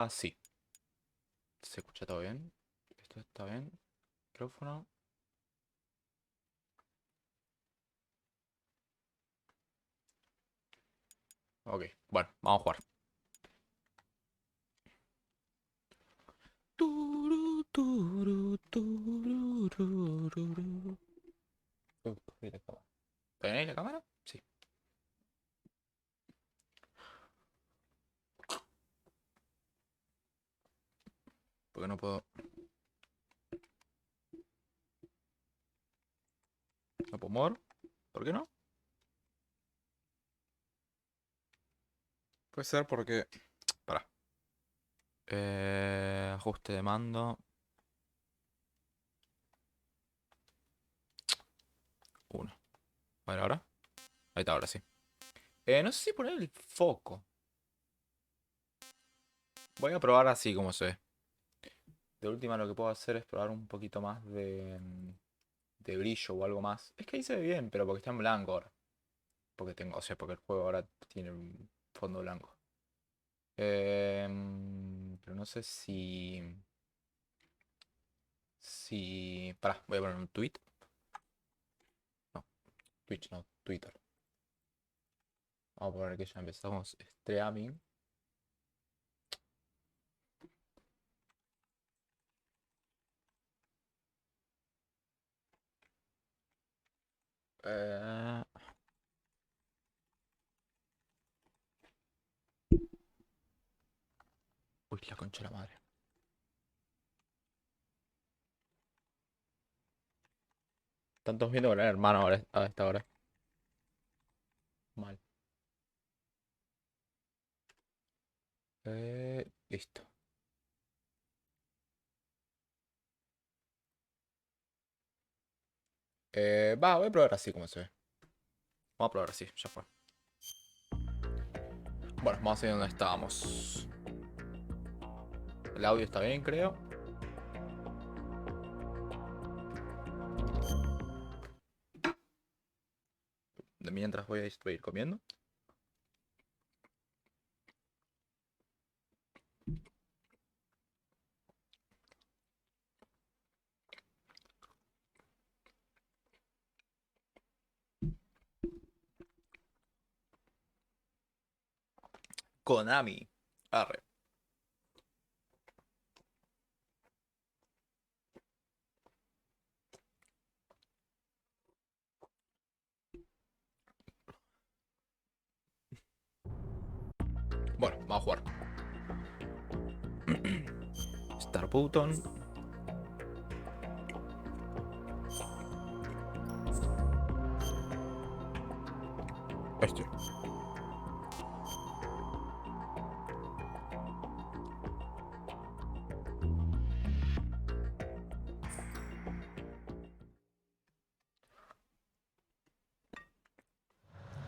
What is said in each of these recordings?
Ah, sí. ¿Se escucha todo bien? ¿Esto está bien? Micrófono. Ok, bueno, vamos a jugar. Turu, turu, turururururu. ¿Ahí la cámara? ¿Tenéis la cámara? Sí. ¿Por qué no puedo? ¿No puedo mover? ¿Por qué no? Puede ser porque... Pará. Ajuste de mando. 1. A ver, ahora. Ahí está, ahora sí. No sé si poner el foco. Voy a probar así como se ve. De última lo que puedo hacer es probar un poquito más de brillo o algo más. Es que ahí se ve bien, pero porque está en blanco ahora. Porque tengo, o sea, porque el juego ahora tiene un fondo blanco. Pero no sé si... Pará, voy a poner un tweet. No, Twitch, no, Twitter. Vamos a poner que ya empezamos streaming. Eh... Uy, la concha de la madre. Están todos viendo con el hermano ahora, a esta hora. Mal. Listo. Voy a probar así como se ve. Vamos a probar así, ya fue. Bueno, vamos a ver dónde estábamos. El audio está bien, creo. De mientras voy a ir comiendo. Konami. Arre. Bueno, vamos a jugar. Start button. Este.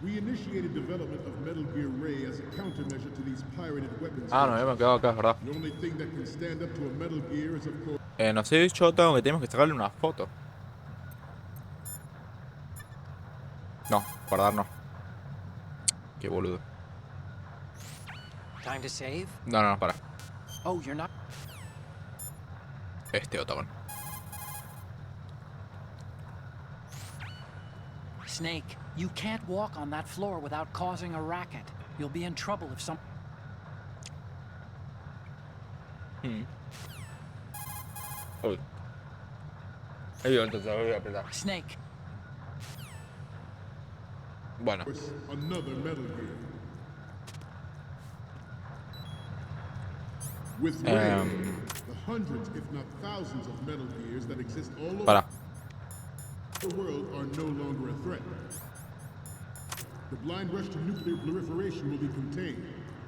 We initiated development of Metal Gear Ray as a countermeasure to these pirated weapons. Ah, no, yo me he quedado acá, es verdad. The only thing that can stand up to a Metal Gear is of course. Nos he dicho tengo que tenemos que sacarle una foto. No, guardar no. Qué boludo. Time to save? No, no, no, para. Oh, you're not. Este botón. Snake, you can't walk on that floor without causing a racket. You'll be in trouble if some. Uy. Ahí va, entonces voy a apretar. Snake. Bueno. Another Metal Gear. With Ray, the hundreds, if not thousands, of Metal Gears that exist all over Para. the world are no longer a threat. The blind rush to nuclear proliferation will be contained,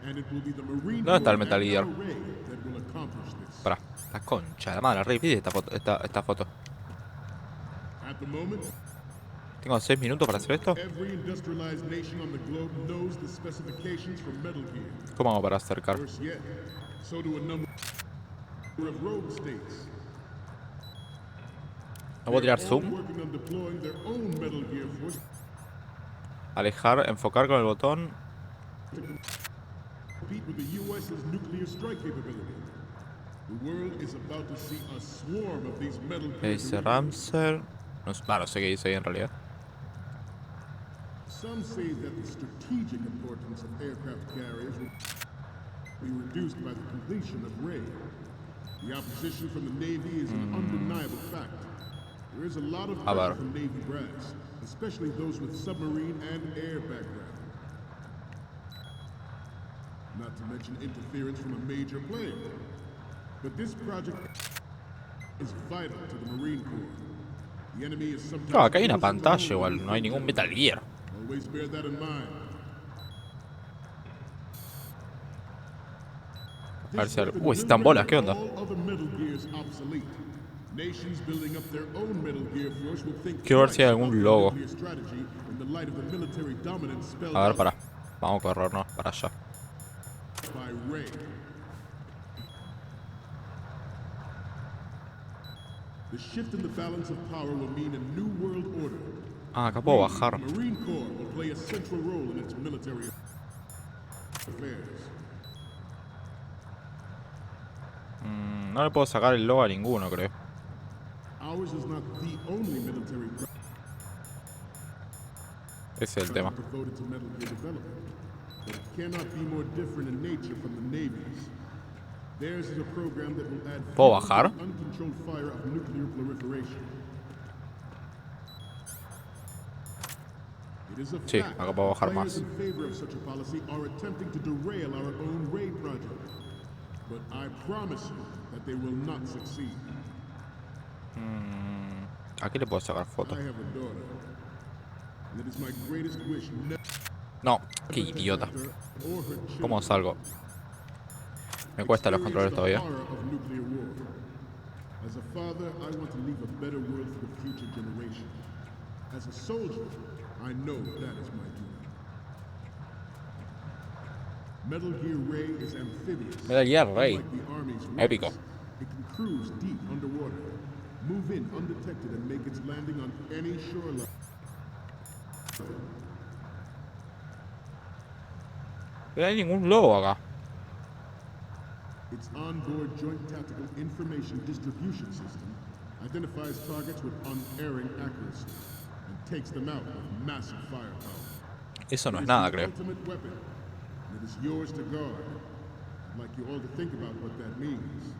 and it will be the Marine ¿Dónde está el Corps Metal and Gear? our Ray that will accomplish this. Para. La concha de la madre, re difícil esta foto. At the moment, Tengo 6 minutos para hacer esto. every industrialized nation on the globe knows the specifications for Metal Gear. ¿Cómo hago para acercar? Worse yet, so do a number of rogue states. ¿No puedo tirar All zoom? working on deploying their own Metal Gear force Alejar, enfocar con el botón. to compete compete with the U.S.'s nuclear strike capability. The world is about to see a swarm of these metal gear Ese derivatives. Ramsel. No sé qué dice ahí en realidad. Some say that the strategic importance of aircraft carriers will be reduced by the completion of RAID. The opposition from the Navy is an undeniable fact. There is a lot of pressure from Navy brass, especially those with submarine and air background. Not to mention interference from a major player. But this project is vital to the Marine Corps. The enemy is sometimes Acá hay una pantalla igual, no hay ningún Metal Gear. Always bear that in mind. A ver si algo. Uy, están bolas, ¿qué onda? Quiero ver si hay algún logo. A ver, para. Vamos a corrernos para allá. Ah, acá puedo bajar. No le puedo sacar el logo a ninguno, creo. Ese es el tema. ¿Puedo bajar? Sí, acá puedo bajar más. Aquí le puedo sacar fotos. No, qué idiota. ¿Cómo salgo? Me cuesta los controles todavía. As a father, I want to leave a better world for the future generation. As a soldier, I know that is my duty. Metal Gear Ray is amphibious. Metal Gear Ray. Like the Army's Épico. Rex, it can cruise deep underwater, move in undetected, and make its landing on any shoreline. No hay ningún logo acá. Its onboard joint tactical information distribution system identifies targets with unerring accuracy and takes them out with massive firepower. Eso no es nada, creo. Ultimate weapon, and it is yours to guard. I'd like you all to think about what that means.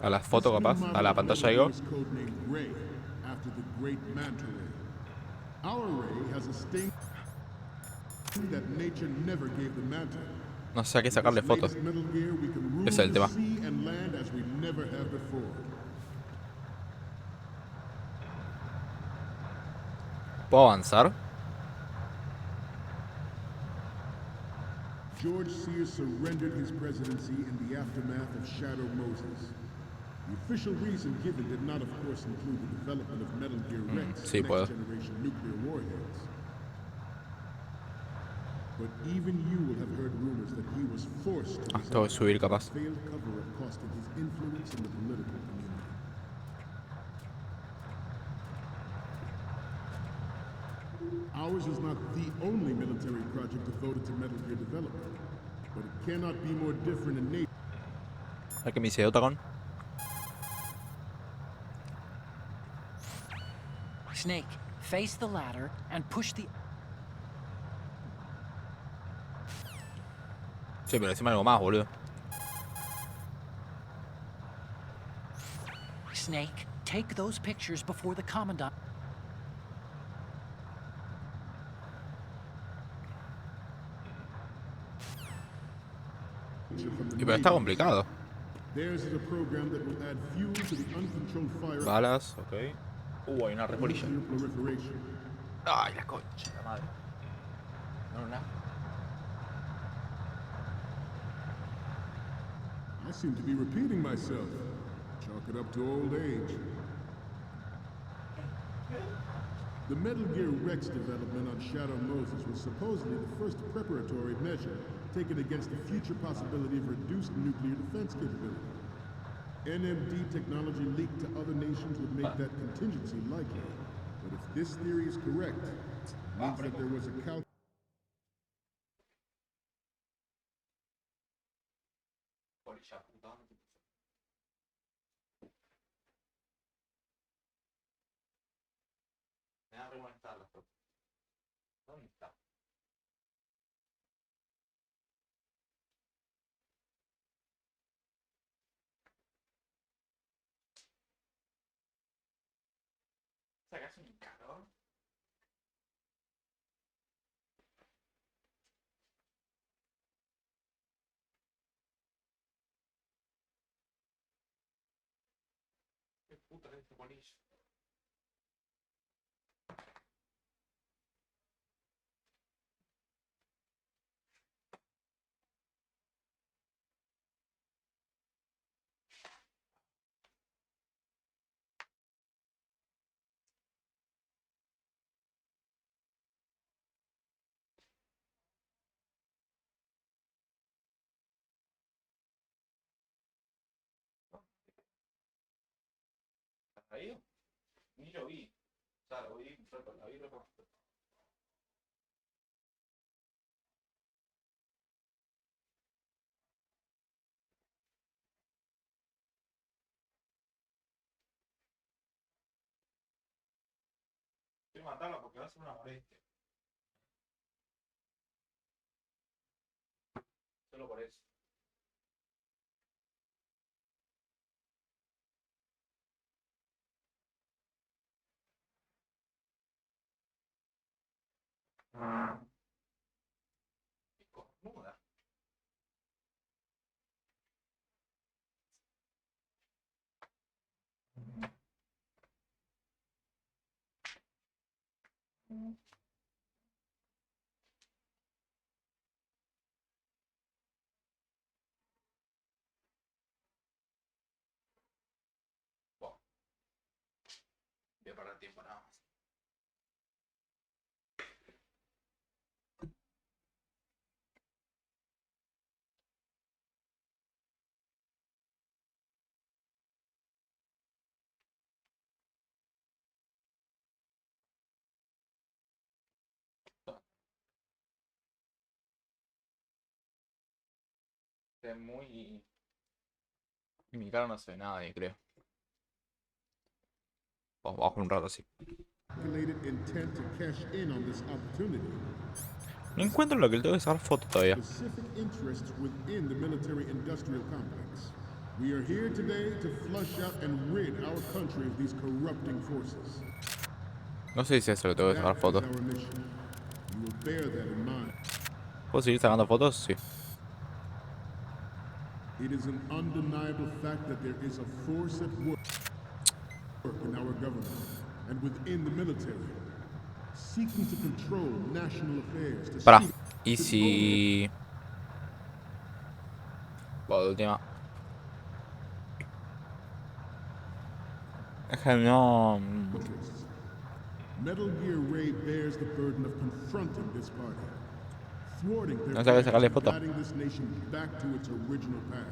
A la foto capaz, a la pantalla digo. Codenamed Ray, after the great manta ray. Our ray has a sting that nature never gave the manta. No sé a qué sacarle fotos. Ese es el tema. ¿Puedo avanzar? George Sears surrendered his presidency in the aftermath of Shadow Moses. The official reason given did not, of course, include the development of Metal Gear Rex, sí, puedo. next-generation nuclear warheads. But even you will have heard rumors that he was forced to tengo que subir capaz. failed cover-up costing his influence in the political community. Ours is not the only military project devoted to Metal Gear development, but it cannot be more different in nature. A ver qué me dice Otagon. Snake, face the ladder and push the... Sí, pero decime algo más, boludo. Snake, take those pictures before the commandant... Y pero está complicado. Balas, ok. Hay una repolilla. Ay, la concha, la madre. No, nada. I seem to be repeating myself. Chalk it up to old age. The Metal Gear Rex development on Shadow Moses was supposedly the first preparatory measure taken against the future possibility of reduced nuclear defense capability. NMD technology leaked to other nations would make that contingency likely. But if this theory is correct, it means that there was a polilla, puta. ¿Dónde te puso? Me da re molestar las fotos. ¿Dónde está? ¿Sacas un calor? ¿Qué puta es este polilla? ¿Estás ahí? Ni lo vi. O sea, lo vi, la vi, quiero matarla porque va a ser una molestia. Solo por eso. Qué cornuda. Bueno, voy a perder tiempo nada más. Es muy... En mi cara no se ve nadie, creo. Vamos a jugar un rato así. Calculated intent to cash in on this opportunity. No encuentro lo que le tengo que sacar foto todavía. Specific interests within the military-industrial complex. We are here today to flush out and rid our country of these corrupting forces. No sé si es eso lo que tengo que sacar That is fotos. our mission. You will bear that in mind. ¿Puedo seguir sacando fotos? Sí. It is an undeniable fact that there is a force at work in our government and within the military, seeking to control national affairs. To Pará. see Y si... Bueno, de última. Es que no... interests. Metal Gear Ray bears the burden of confronting this party, thwarting their No sabes plans sacarle and foto. guiding this nation back to its original path.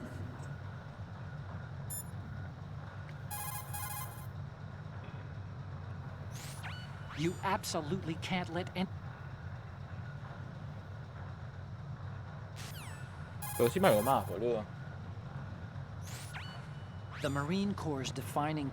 You absolutely can't let any... Pero decime algo más, boludo. The Marine Corps' defining...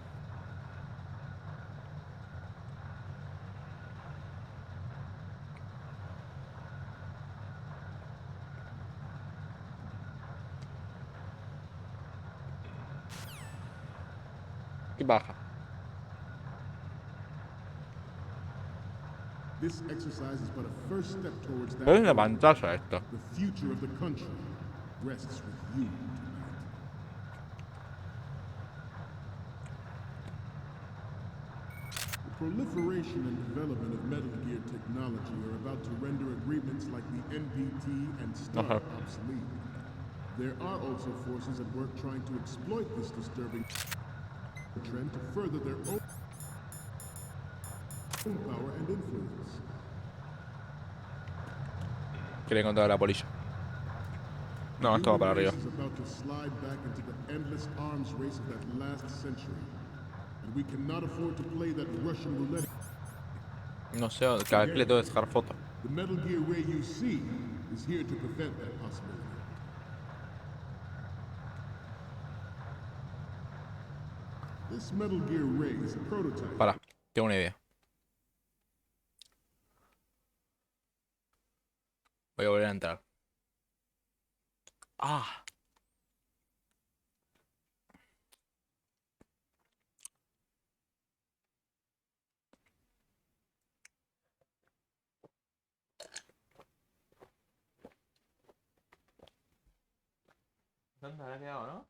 ¿Qué baja? This exercise is but a first step towards that. Pero es una goal. pantalla esto. The future of the country rests with you tonight. The proliferation and development of Metal Gear technology are about to render agreements like the NPT and STAR Uh-huh. obsolete. There are also forces at work trying to exploit this disturbing trend to further their own power and influence. Quiere encontrar la polilla. No, esto va para arriba. Is about to slide back into the endless arms race of that last century. And we cannot afford to play that Russian roulette. No sé, cada vez le tengo que sacar foto. The Metal Gear Ray you see is here to prevent that possibility. This Metal Gear Ray is a prototype. Para, tengo una idea. Voy a volver a entrar. Ah. ¿Dónde habrá quedado, no?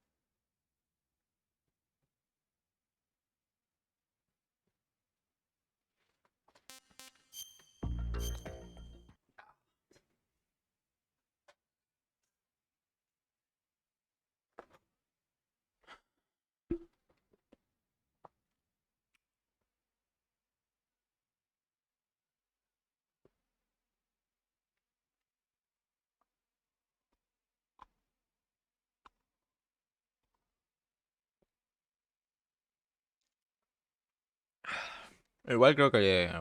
Igual creo que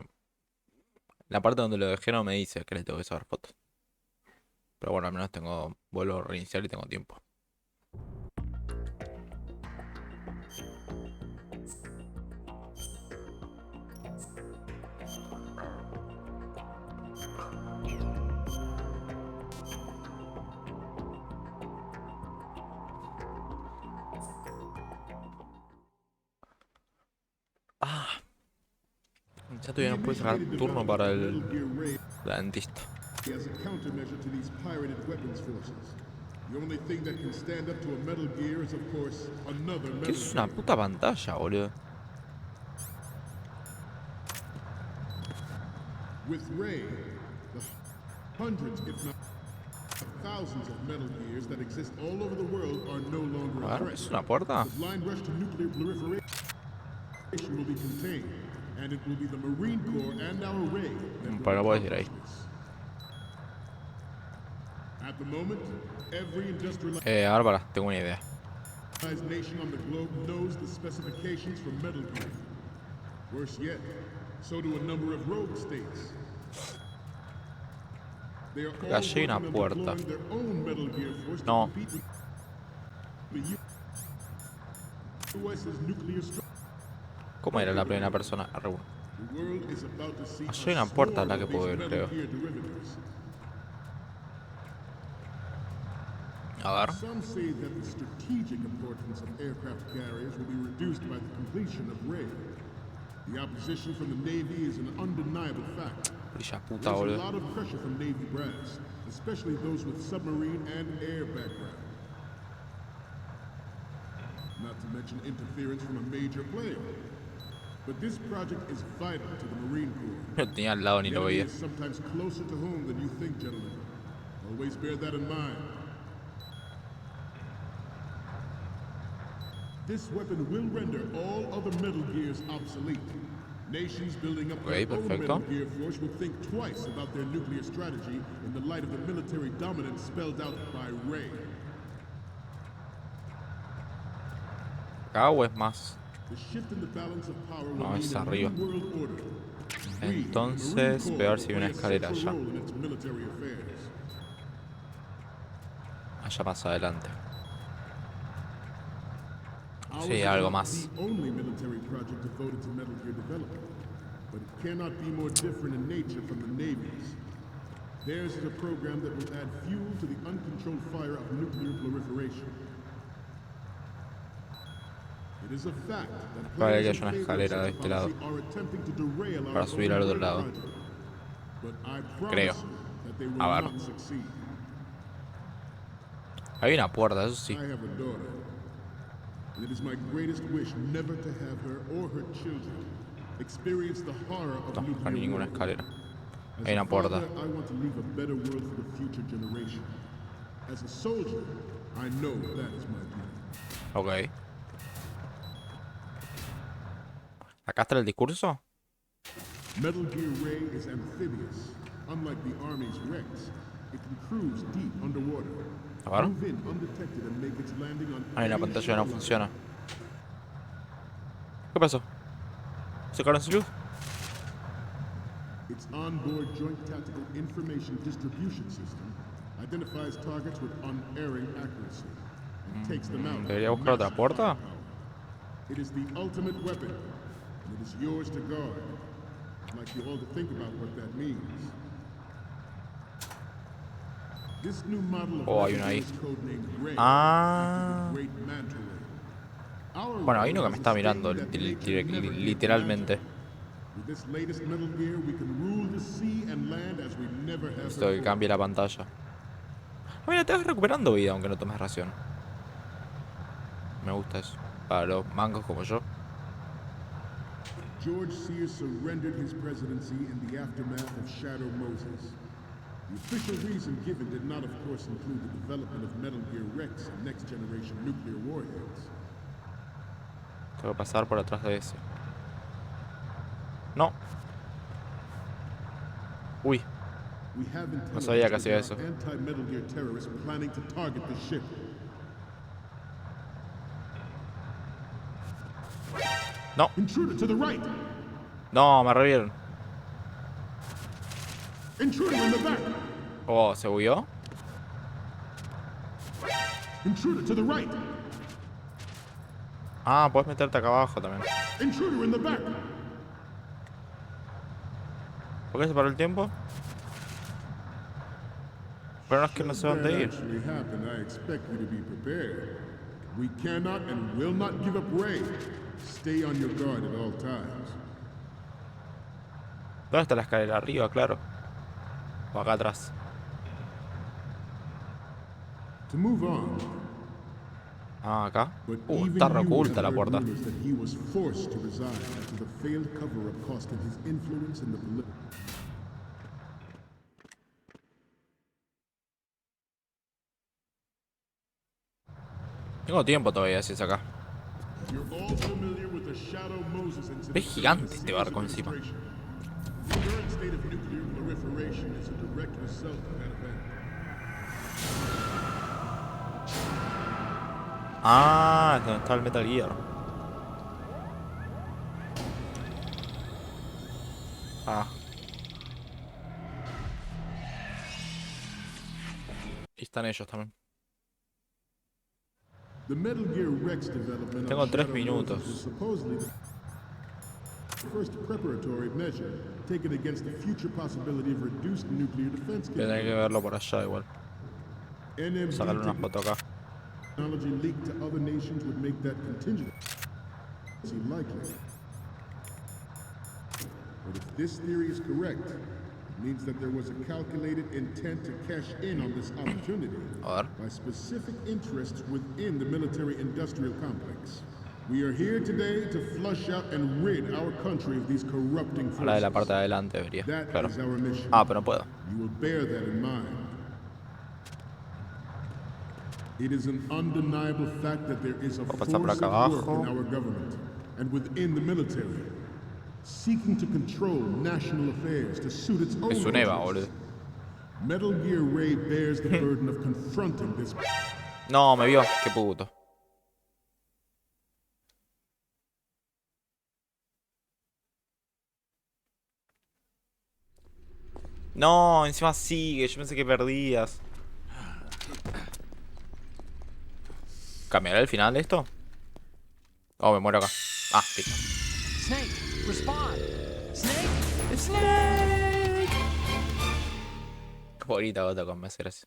la parte donde lo dejé no me dice que le tengo que sacar fotos. Pero bueno, al menos tengo. Vuelvo a reiniciar y tengo tiempo. Ah, ya todavía no puedo sacar turno para el dentista. As a countermeasure to these pirated weapons forces. The only thing that can stand up to a Metal Gear is, of course, another ¿Qué Metal es una Gear. puta pantalla, boludo? With Ray, the hundreds, if not thousands of Metal Gears that exist all over the world are no longer A a ver, threat. ¿es una puerta? The blind rush to nuclear proliferation will be contained, and it will be the Marine Corps and our Ray that will Pero no puedes ir ahí. accomplish this. At the moment, every industrialized Ahora para, tengo una idea. nation on the globe knows the specifications for Metal Gear. Worse yet, so do a number of rogue states. They are all Allí hay una working on puerta. deploying their own Metal Gear force to No. compete with the US's nuclear strike. ¿Cómo era la primera persona? The world is about to see Allí hay a una puerta a swarm la que of puedo these ir, Metal creo. Gear derivatives. A ver. Some say that the strategic importance of aircraft carriers will be reduced by the completion of Ray. The opposition from the Navy is an undeniable fact. Brilla puta, There's a boludo. lot of pressure from Navy brass, especially those with submarine and air background. Not to mention interference from a major player. But this project is vital to the Marine Corps. Lo tenía al lado ni The lo enemy veía. is sometimes closer to home than you think, gentlemen. Always bear that in mind. This weapon will render all other Metal Gears obsolete. Nations building up their own perfecto. Metal Gear force will think twice about their nuclear strategy in the light of the military dominance spelled out by Ray. ¿Acá o es más? The shift in the balance of power will No, mean es a arriba. new world order. We, the Entonces, Marine voy a ver Corps, si hay una will play a escalera central allá. role in its military affairs. Allá más adelante. Ours Sí, is algo not más. the only military project devoted to Metal Gear development, but it cannot be more different in nature from the Navy's. Theirs is a program that will add fuel to the uncontrolled fire of nuclear proliferation. It is a fact that Vale, que players haya una in favor of escalera de such a este lado. policy are attempting to derail our Para subir al own otro great lado. project. But I Creo. promise you that they will A ver. not succeed. Hay una puerta, eso sí. I have a daughter, and it is my greatest wish never to have her or her children experience the horror of No, no nuclear hay ninguna war. escalera. As Hay a una puerta. father, I want to leave a better world for the future generation. As a soldier, I know that is my duty. Ok. ¿Acá está el discurso? Metal Gear Ray is amphibious. Unlike the Army's Rex, it can cruise deep underwater. A ver. Move in undetected and make its landing on Ay, la any pantalla no shoreline. funciona. ¿Qué pasó? ¿Se quedaron sin luz? Its onboard joint tactical information distribution system identifies targets with unerring accuracy and takes them out. ¿Debería with buscar otra massive puerta? firepower. It is the ultimate weapon, and it is yours to guard. I'd like you all to think about what that means. This new model of Oh, hay uno ahí. is codenamed Ray, Ah. after the great manta ray. Our Bueno, hay ray uno que me is a está mirando statement that nature never gave literalmente. to man. With this latest Metal Gear, we can rule the sea and land as we never have Esto que before. cambie la pantalla. Ah, mira, te vas recuperando vida aunque no tomes ración. Me gusta eso. Para los mangos como yo. George Sears surrendered his presidency in the aftermath of Shadow Moses. The official reason given did not, of course, include the development of Metal Gear Rex and next-generation nuclear warheads. Tengo que pasar por atrás de ese. No. Uy. We have No sabía que hacía intelligence eso. about anti-Metal Gear terrorists planning to target the ship. No. Intruder to the right! No, me revieron. Intruder in the back! Oh, ¿se huyó? Intruder to the right! Ah, puedes meterte acá abajo también. Intruder in the back! ¿Por qué se paró el tiempo? Pero no es que no sé dónde ir. Actually happened, I expect you to be prepared. We cannot and will not give up Ray. Stay on your guard at all times. ¿Dónde está la escalera? Arriba, claro. O acá atrás. To move on, Ah, acá. but Está even you oculta have la heard puerta. rumors that he was forced to resign after the failed cover-up cost him his influence in the political. Tengo tiempo todavía si es acá. You're all familiar with the Shadow Moses incident. Es gigante este barco encima. The current state of nuclear proliferation is a direct result of that event. Ah, es donde está el Metal Gear. Ah. Y están ellos también. The Metal Gear Rex development Tengo of 3 Shadow minutos. Moses was supposedly the first preparatory measure taken against the future possibility of reduced nuclear defense Voy a tener que verlo por allá igual. NMD Sacarle una foto acá. technology leaked to other nations would make that contingency likely. But if this theory is correct, it means that there was a calculated intent to cash in on this opportunity A ver. by specific interests within the military-industrial complex. We are here today to flush out and rid our country of these corrupting Habla de la forces. parte de adelante debería. That Claro. is our mission. Ah, pero no puedo. You will bear that in mind. It is an undeniable fact that there is a Voy a force pasar por at acá work abajo. in our government and within the military, seeking to control national affairs to suit its own Es un Eva, interests. boludo. Metal Gear Ray bears the burden of confronting this. No, me vio. Qué puto. No, encima sigue. Yo pensé que perdías. ¿Cambiará el final de esto? Oh, me muero acá. Ah, listo. Snake, respond! Snake! ¡Snake! Qué bonita gota con más gracias.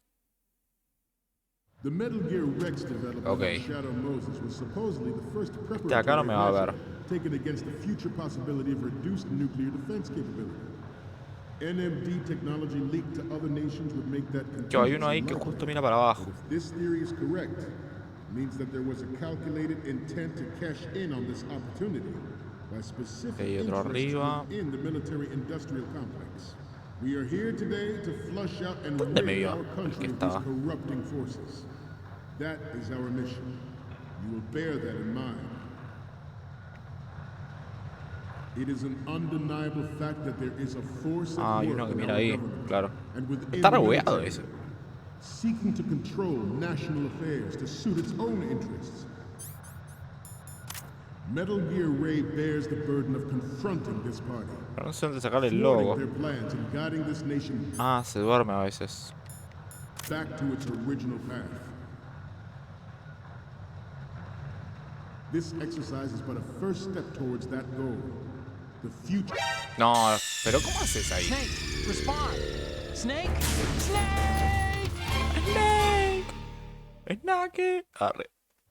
The Metal Gear Rex development Okay. of Shadow Moses was supposedly the first Este acá no preparatory me va a ver. measure taken against the future possibility of reduced nuclear defense capability. NMD technology leaked to other nations would make that Yo, hay uno ahí contingency que likely. justo mira para abajo. If this theory is correct, it means that there was a calculated intent to cash in on this opportunity by specific Okay, otro interests arriba. within the military-industrial complex. We are here today to flush out and ¿Dónde me rid vio? our El country que of these estaba. corrupting forces. That is our mission. You will bear that in mind. It is an undeniable fact that there is a force Ah, at hay work uno que in mira our ahí, government claro. and within Está the rebugueado military, ese. seeking to control national affairs to suit its own interests. Metal Gear Ray bears the burden of confronting this party, Pero no sé dónde sacar el thwarting logo. their plans and guiding this nation Ah, se duerme a veces. back to its original path. This exercise is but a first step towards that goal. The future. No, pero ¿cómo haces ahí? Snake, respond. Snake, Snake. Snake. Arre.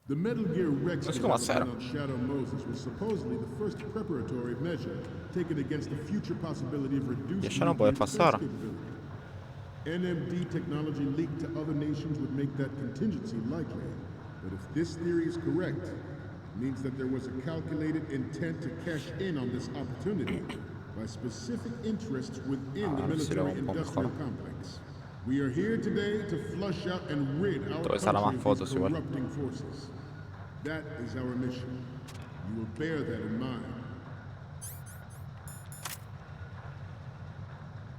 The Metal Gear Rex No sé cómo hacer. development on Shadow Moses was supposedly the first preparatory measure taken against the future possibility of reducing Y allá no podés pasar. NMD technology leaked to other nations would make that contingency likely. But if this theory is correct, it means that there was a calculated intent to cash in on this opportunity by specific interests within the military-industrial complex. We are here today to flush out and rid our country of these corrupting forces. That is our mission. You will bear that in mind.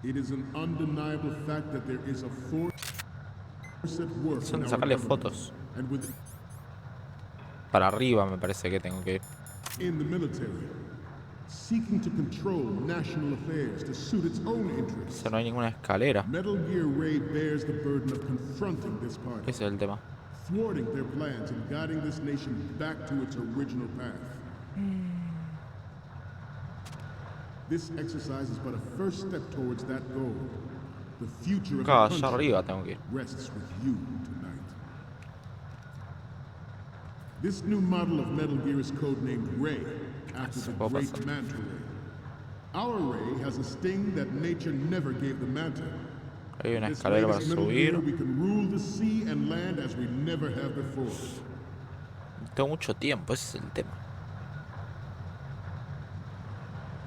It is an undeniable fact that there is a force at work in our Sacarle government, fotos. and with Para arriba me parece que tengo que ir. in the military, seeking to control national affairs to suit its own interests. O sea, no hay ninguna escalera. Metal Gear Raid bears the burden of confronting this party, Ese es el tema. thwarting their plans and guiding this nation back to its original path. This exercise is but a first step towards that goal. The future of Acá, the allá country arriba tengo que ir. rests with you tonight. This new model of Metal Gear is codenamed Ray, after the puedo great pasar. Manta Ray. Our Ray has a sting that nature never gave the Manta. Hay una This escalera para latest Metal Gear, subir. we can rule the sea and land as we never have before. Tengo mucho tiempo, ese es el tema.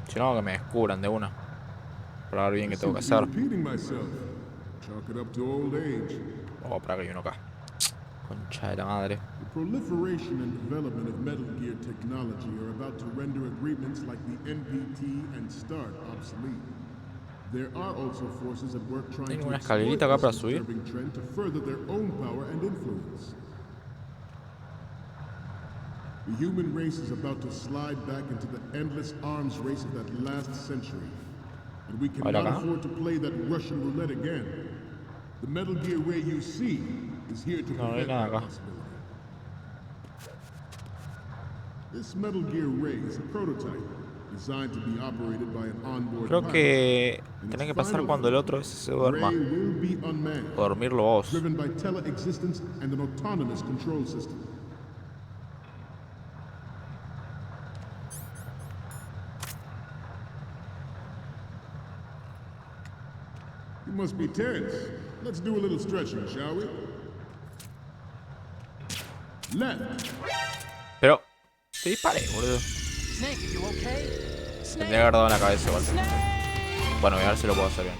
Si no, que me descubran de una. Para ver bien qué tengo que hacer. Repeating myself. Chalk it up to old age. Oh, para que hay uno acá. Concha de la madre. The proliferation and development of Metal Gear technology are about to render agreements like the NPT and START obsolete. There are also forces at work trying Hay to una exploit escalerita acá para this subir. disturbing trend to further their own power and influence. The human race is about to slide back into the endless arms race of that last century. And we cannot acá. afford to play that Russian roulette again. The Metal Gear Ray you see is here to No, no hay prevent nada that acá. possibility. This Metal Gear Ray is a prototype designed to be operated by an onboard Creo pilot. que In tenés its que pasar final cuando el form, otro ese se duerma. Ray will be unmanned, O dormirlo vos. driven by tele-existence and an autonomous control system. You must be tense. Let's do a little stretching, shall we? Left. Pero, te disparé, boludo. Snake, are you okay? Tendría que haber dado en la cabeza igual. Bueno, voy a ver si lo puedo hacer bien.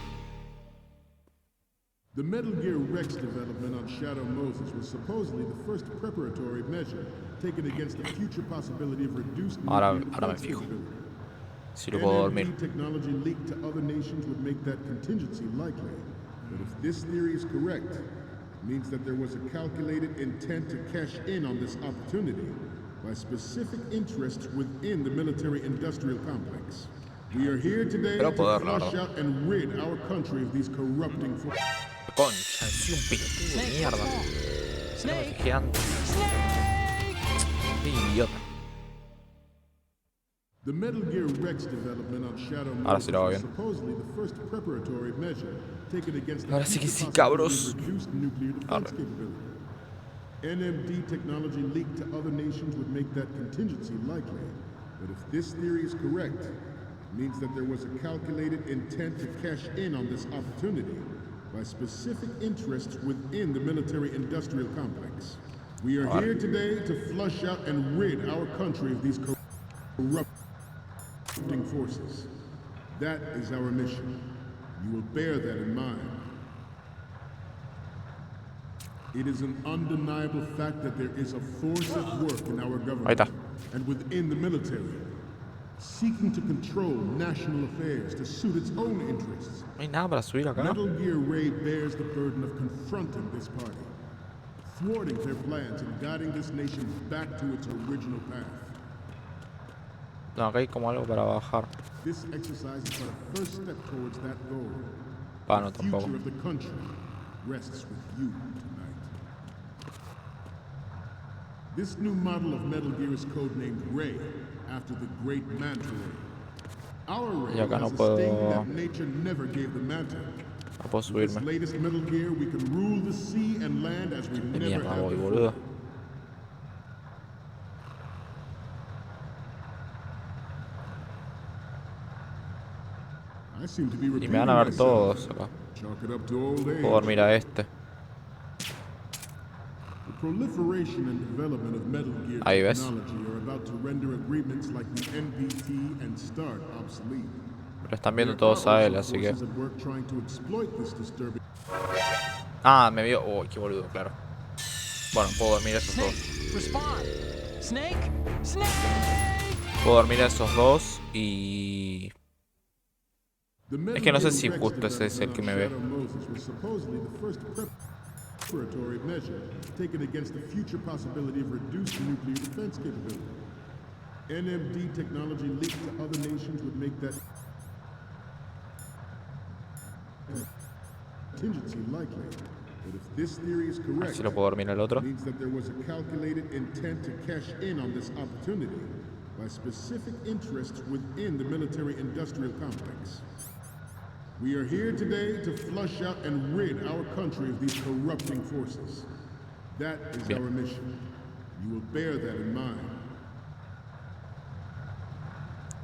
The Metal Gear Rex development on Shadow Moses was supposedly the first preparatory measure taken against the future possibility of reduced Ahora nuclear me defense fijo. capability. Si lo puedo dormir. NMD technology leaked to other nations would make that contingency likely. But if this theory is correct, it means that there was a calculated intent to cash in on this opportunity by specific interests within the military-industrial complex. We are here today Pero to poder, la flush verdad. out and rid our country of these corrupting forces. Concha, soy un pelotudo de Snake, mierda. what's wrong? No me Snake, fijé antes. Snake. Qué idiota. The Metal Gear Rex development on Shadow Ahora sí lo hago Moses was bien. supposedly the first preparatory measure taken against the Ahora sí que future sí, possibility cabros. of reduced nuclear defense Arre. capability. NMD technology leaked to other nations would make that contingency likely. But if this theory is correct, it means that there was a calculated intent to cash in on this opportunity by specific interests within the military-industrial complex. We are here today to flush out and rid our country of these corrupting forces. That is our mission. You will bear that in mind. It is an undeniable fact that there is a force at work in our Ahí government está. and within the military, seeking to control national affairs to suit its own interests. No hay nada para subir acá. Metal Gear Ray bears the burden of confronting this party, thwarting their plans and guiding this nation back to its original path. No, acá hay como algo para bajar. This exercise is but a first step towards that goal. Ah, no, The tampoco. future of the country rests with you tonight. This new model of Metal Gear is codenamed Ray, after the great manta ray. Our ray Y acá no has a sting puedo... that nature never gave the manta. No puedo With this subirme. latest Metal Gear, we can rule the sea and land as we De never mierda have voy, before. boludo. I seem to be Y me repeating van a ver myself. todos acá. Chalk it up to old age. Puedo dormir a este. The proliferation and development of Metal Gear Ahí ves. technology are about to render agreements like the NPT and START obsolete. Pero están There viendo are todos a él, also así que... forces at work trying to exploit this disturbing. Ah, me vio... Uy, qué boludo, claro. Bueno, puedo dormir a esos dos. Snake, respond. Snake, Snake. Puedo dormir a esos dos y... The Metal Es que no sé Gear si Rex justo ese es el que me ve. development on Shadow Moses was supposedly the first preparatory measure taken against the future possibility of reduced nuclear defense capability. NMD technology leaked to other nations would make that contingency likely. But if this theory is A ver correct, si lo puedo dormir el otro. it means that there was a calculated intent to cash in on this opportunity by specific interests within the military-industrial complex. We are here today to flush out and rid our country of these corrupting forces. That is Bien. our mission. You will bear that in mind.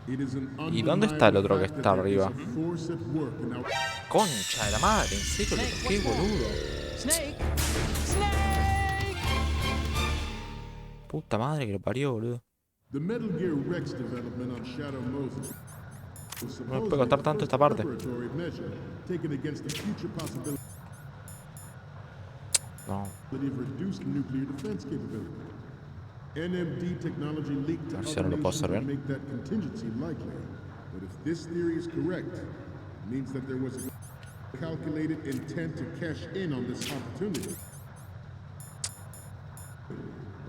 It is an ¿Y dónde está el otro que undeniable está fact that there is arriba? a force at work in our... Concha de la madre, en serio lo Snake, toqué, what's wrong? boludo. Snake, Snake. Puta madre que lo parió, boludo. The Metal Gear Rex development on Shadow Moses was No me puede supposedly costar the tanto first esta parte. preparatory measure taken against the future possibility No. of reduced nuclear defense capability. NMD technology leaked to A ver si other ahora lo puedo nations hacer would bien. make that contingency likely. But if this theory is correct, it means that there was a calculated intent to cash in on this opportunity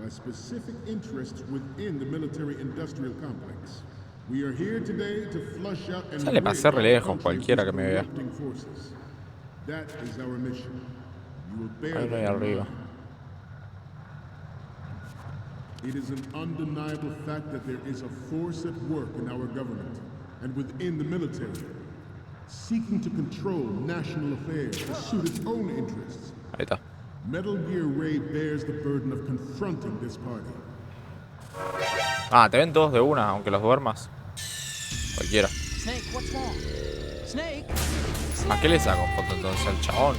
by specific interests within the military-industrial complex. We are here today to flush out and Ya le pasé re rid our lejos, country of cualquiera these que me vea. corrupting forces. That is our mission. You will bear Ahí no hay that in arriba. mind. It is an undeniable fact that there is a force at work in our government and within the military, seeking to control national affairs to suit its own interests. Ahí está. Metal Gear Ray bears the burden of confronting this party. Ah, te ven todos de una, aunque los duermas. Cualquiera. Snake, what's wrong? Snake, ¿A qué le saco foto entonces al chabón?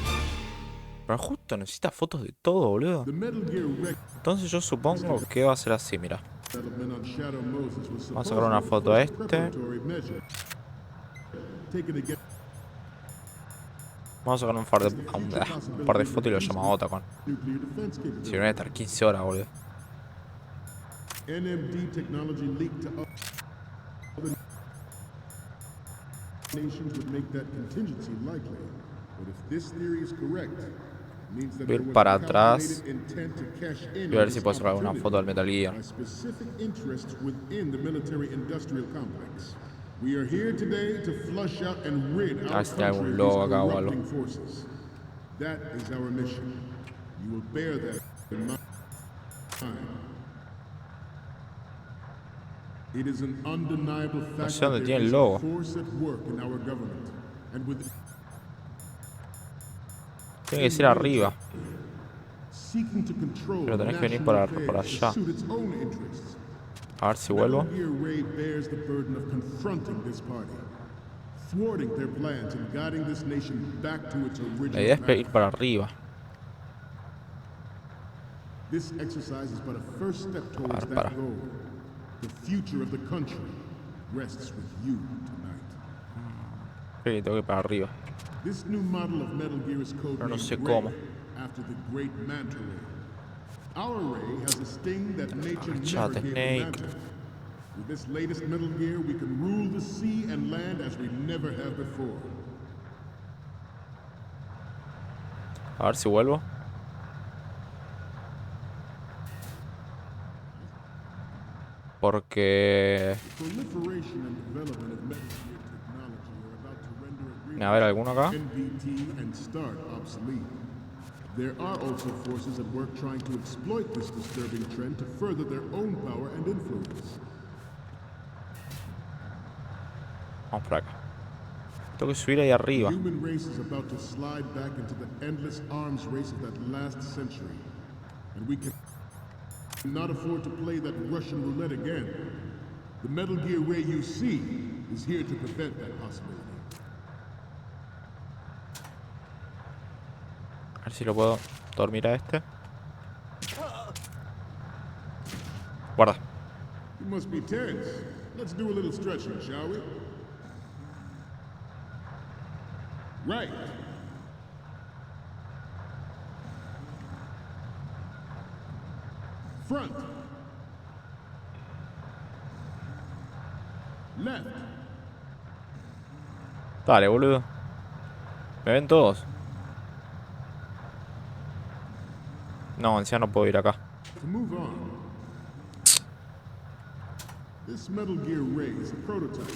Pero justo necesita fotos de todo, boludo. The Metal Gear Rex Entonces yo supongo que va a ser así, mira. development on Shadow Moses was Vamos a sacar una supposedly foto a the first este. preparatory measure taken against Vamos a sacar un par de fotos y lo llamo a Otacon. nuclear defense capability. Si van a estar 15 horas, boludo. NMD technology leaked to other nations would make that contingency likely. But if this theory is correct, it means that Voy a there ir was para a atrás calculated intent to cash in y a ver on si this puedo sacar alguna opportunity foto del Metal Gear. by specific interests within the military-industrial complex. We are here today to flush out and rid A our ver si tiene country algún of logo these acá o algo. corrupting forces. That is our mission. You will bear that in mind. It is an undeniable fact sé dónde that tiene there el is a logo. force at work in our government and with Tiene que ser arriba. seeking to control Pero tenés que venir national por affairs to allá. suit its own interests. A ver si vuelvo. Metal Gear Ray bears the burden of confronting this party, thwarting their plans and guiding this nation back to its La original idea es ir path. para arriba. This exercise is but a first step towards Para. that goal. The future of the country rests with you tonight. Sí, tengo que ir para arriba. This new model of Metal Gear is Pero no codenamed sé Ray, cómo. after the great manta ray. Our ray has a sting that nature never Agachate, gave the Snake. manta. With this latest Metal Gear, we can rule the sea and land as we never have before. A ver si vuelvo. Porque... Proliferation and development of Metal Gear technology are about to render agreements A ver, ¿alguno acá? NBT and START obsolete. There are also forces at work trying to exploit this disturbing trend to further their own power and influence. Vamos por acá. Tengo que subir ahí The arriba. human race is about to slide back into the endless arms race of that last century. And we cannot afford to play that Russian roulette again. The Metal Gear Ray you see is here to prevent that possibility. A ver si lo puedo dormir a este. Guarda. You must be tense. Let's do a little stretching, shall we? Right. Front. Left. Dale, boludo. ¿Me ven todos? No, encima no puedo ir acá. To move on. This Metal Gear Ray is a prototype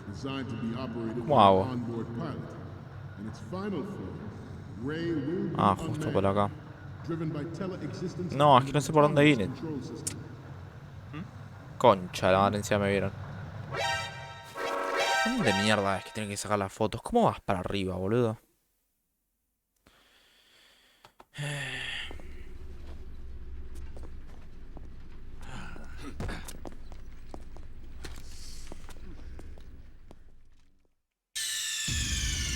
designed to be operated by Wow. an onboard pilot. In its final form, Ray will be Justo por acá. driven by tele-existence No, es and que no sé por dónde autonomous vine. control system. Concha, la madre, encima me vieron. ¿Dónde mierda es que tienen que sacar las fotos? ¿Cómo vas para arriba, boludo?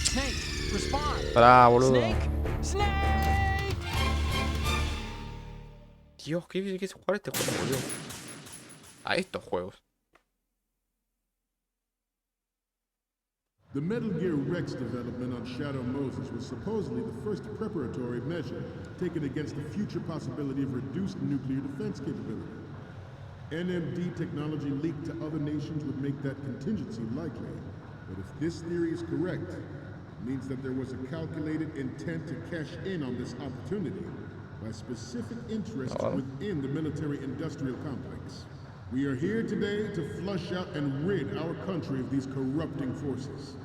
Snake, respond. Pará, boludo. Snake, Snake. Dios, qué difícil que es jugar este juego, boludo. A estos juegos. The Metal Gear Rex development on Shadow Moses was supposedly the first preparatory measure taken against the future possibility of reduced nuclear defense capability. NMD technology leaked to other nations would make that contingency likely. But if this theory is correct, it means that there was a calculated intent to cash in on this opportunity by specific interests within the military-industrial complex. We are here today to flush out and rid our country of these corrupting forces.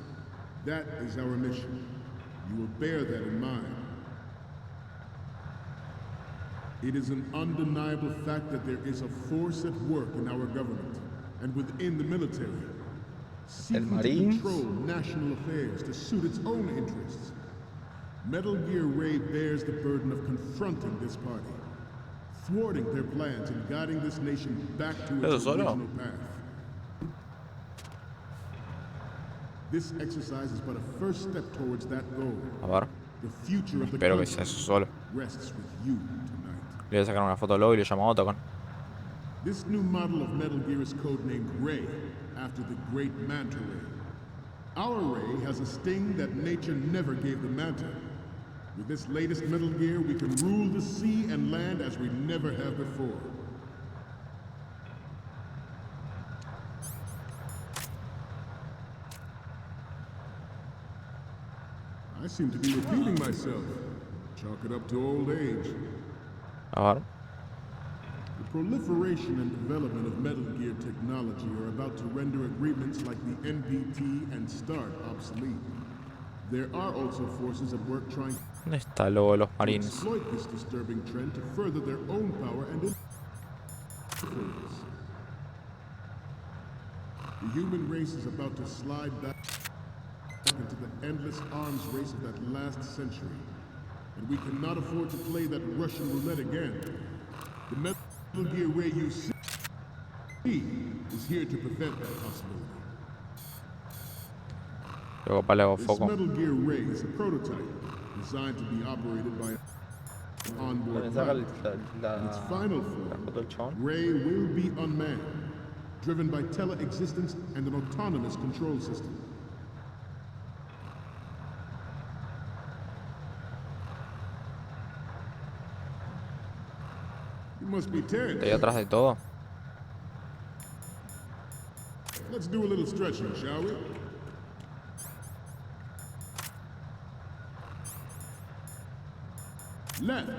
That is our mission. You will bear that in mind. It is an undeniable fact that there is a force at work in our government and within the military, seeking to Marines? control national affairs to suit its own interests. Metal Gear Ray bears the burden of confronting this party, thwarting their plans and guiding this nation back to its original path. This exercise is but a first step towards that goal. A ver. The future of the Espero que sea country eso solo. rests with you tonight. Le voy a sacar una foto luego y le llamo a Otacon. This new model of Metal Gear is codenamed Ray, after the great Manta Ray. Our Ray has a sting that nature never gave the Manta. With this latest Metal Gear, we can rule the sea and land as we never have before. I seem to be repeating myself. Chalk it up to old age. A ver. The proliferation and development of Metal Gear technology are about to render agreements like the NPT and START obsolete. There are also forces at work trying ¿Dónde está el logo de los to marines? exploit this disturbing trend to further their own power and influence. The human race is about to slide back into the endless arms race of that last century. And we cannot afford to play that Russian roulette again. The Metal Gear Ray you see is here to prevent that possibility. Luego para luego This foco. Metal Gear Ray is a prototype designed to be operated by an onboard pilot. In its final form, Ray will be unmanned, driven by tele-existence and an autonomous control system. You must be tense. Estoy atrás de todo. Let's do a little stretching, shall we? Left.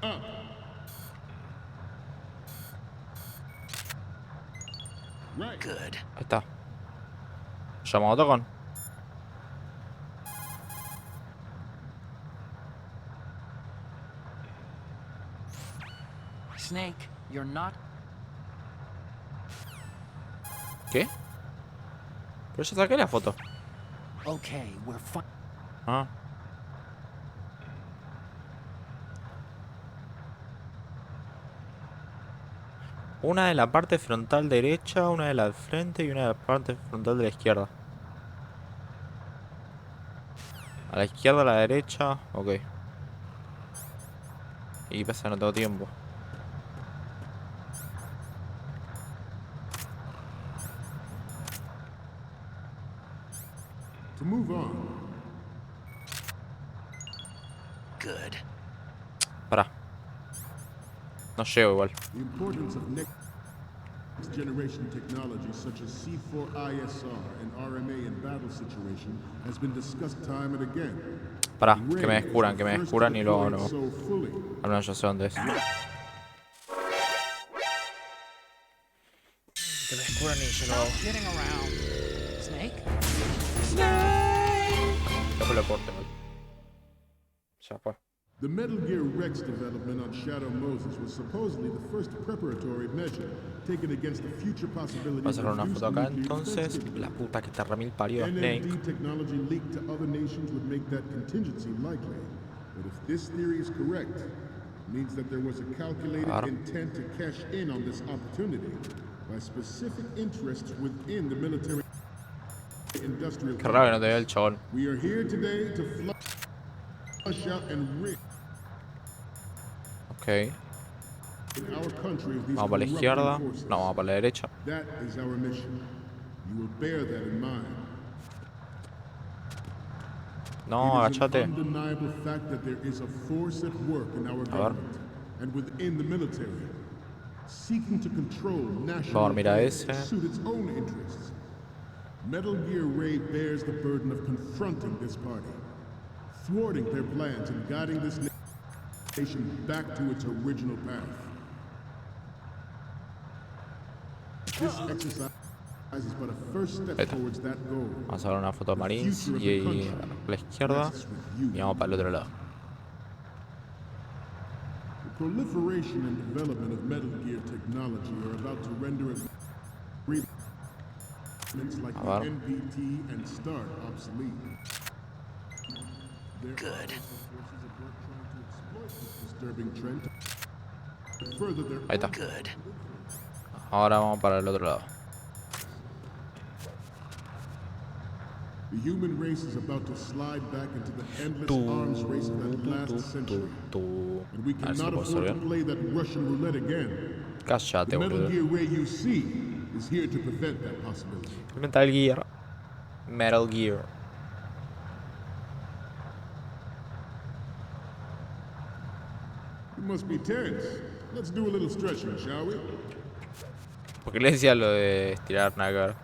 Up. Right. Good. Ahí está. Llamo a Otacon. Snake, you're not. ¿Qué? Pero yo saqué la foto. Okay, we're fine. Ah. Una de la parte frontal derecha, una de la del frente y una de la parte frontal de la izquierda. A la izquierda, a la derecha, ok. Y pasa que no tengo tiempo. To move on, Good. Pará. No llego igual. the importance of next generation technologies such as C4ISR and RMA in battle situation has been discussed time and again. Pará, que me descuran y luego no. So fully. Al menos yo sé dónde es. Que me descuran y yo lo hago. Stop kidding around. Snake? Después lo corto, ¿no? Ya fue. The Metal Gear Rex development on Shadow Moses was supposedly the first preparatory measure taken against the future possibility Voy a sacar of una foto acá nuclear entonces. defensiveness. La puta que te remil parió, Snake. NMD technology leaked to other nations would make that contingency likely. But if this theory is correct, it means that there was a calculated Claro. intent to cash in on this opportunity by specific interests within the military industrial Qué raro que no te vea el chabón. We are here today to flush out and rid Ok. our country of these Vamos para la corrupting izquierda. forces. No, vamos para la derecha. That is our mission. You will bear that in mind. No, It is an agachate. undeniable fact that there is a force at work in our government and within the military, seeking to control national Vamos a mirar affairs ese. to suit its own interests. Metal Gear Ray bears the burden of confronting this party, thwarting their plans and guiding this nation back to its original path. This exercise is but a first step Ahí está. towards that goal. Vamos a ver una foto de Marines y a la izquierda. Y vamos para el otro lado. The proliferation and development of Metal Gear technology are about to render agreements like A ver. the NPT and START obsolete. Good. Disturbing trend to further their Ahí está. Good. Ahora vamos para el otro lado. The human race is about to slide back into the endless arms race of that last century. And we A ver si lo cannot puedo hacer afford to bien. play that Russian roulette again. Cállate, The Metal boludo. Gear Ray you see is here to prevent that possibility. Metal Gear. Metal Gear. You must be tense. Let's do a little stretching, shall we? ¿Por qué le decía lo de estirar nada que ver?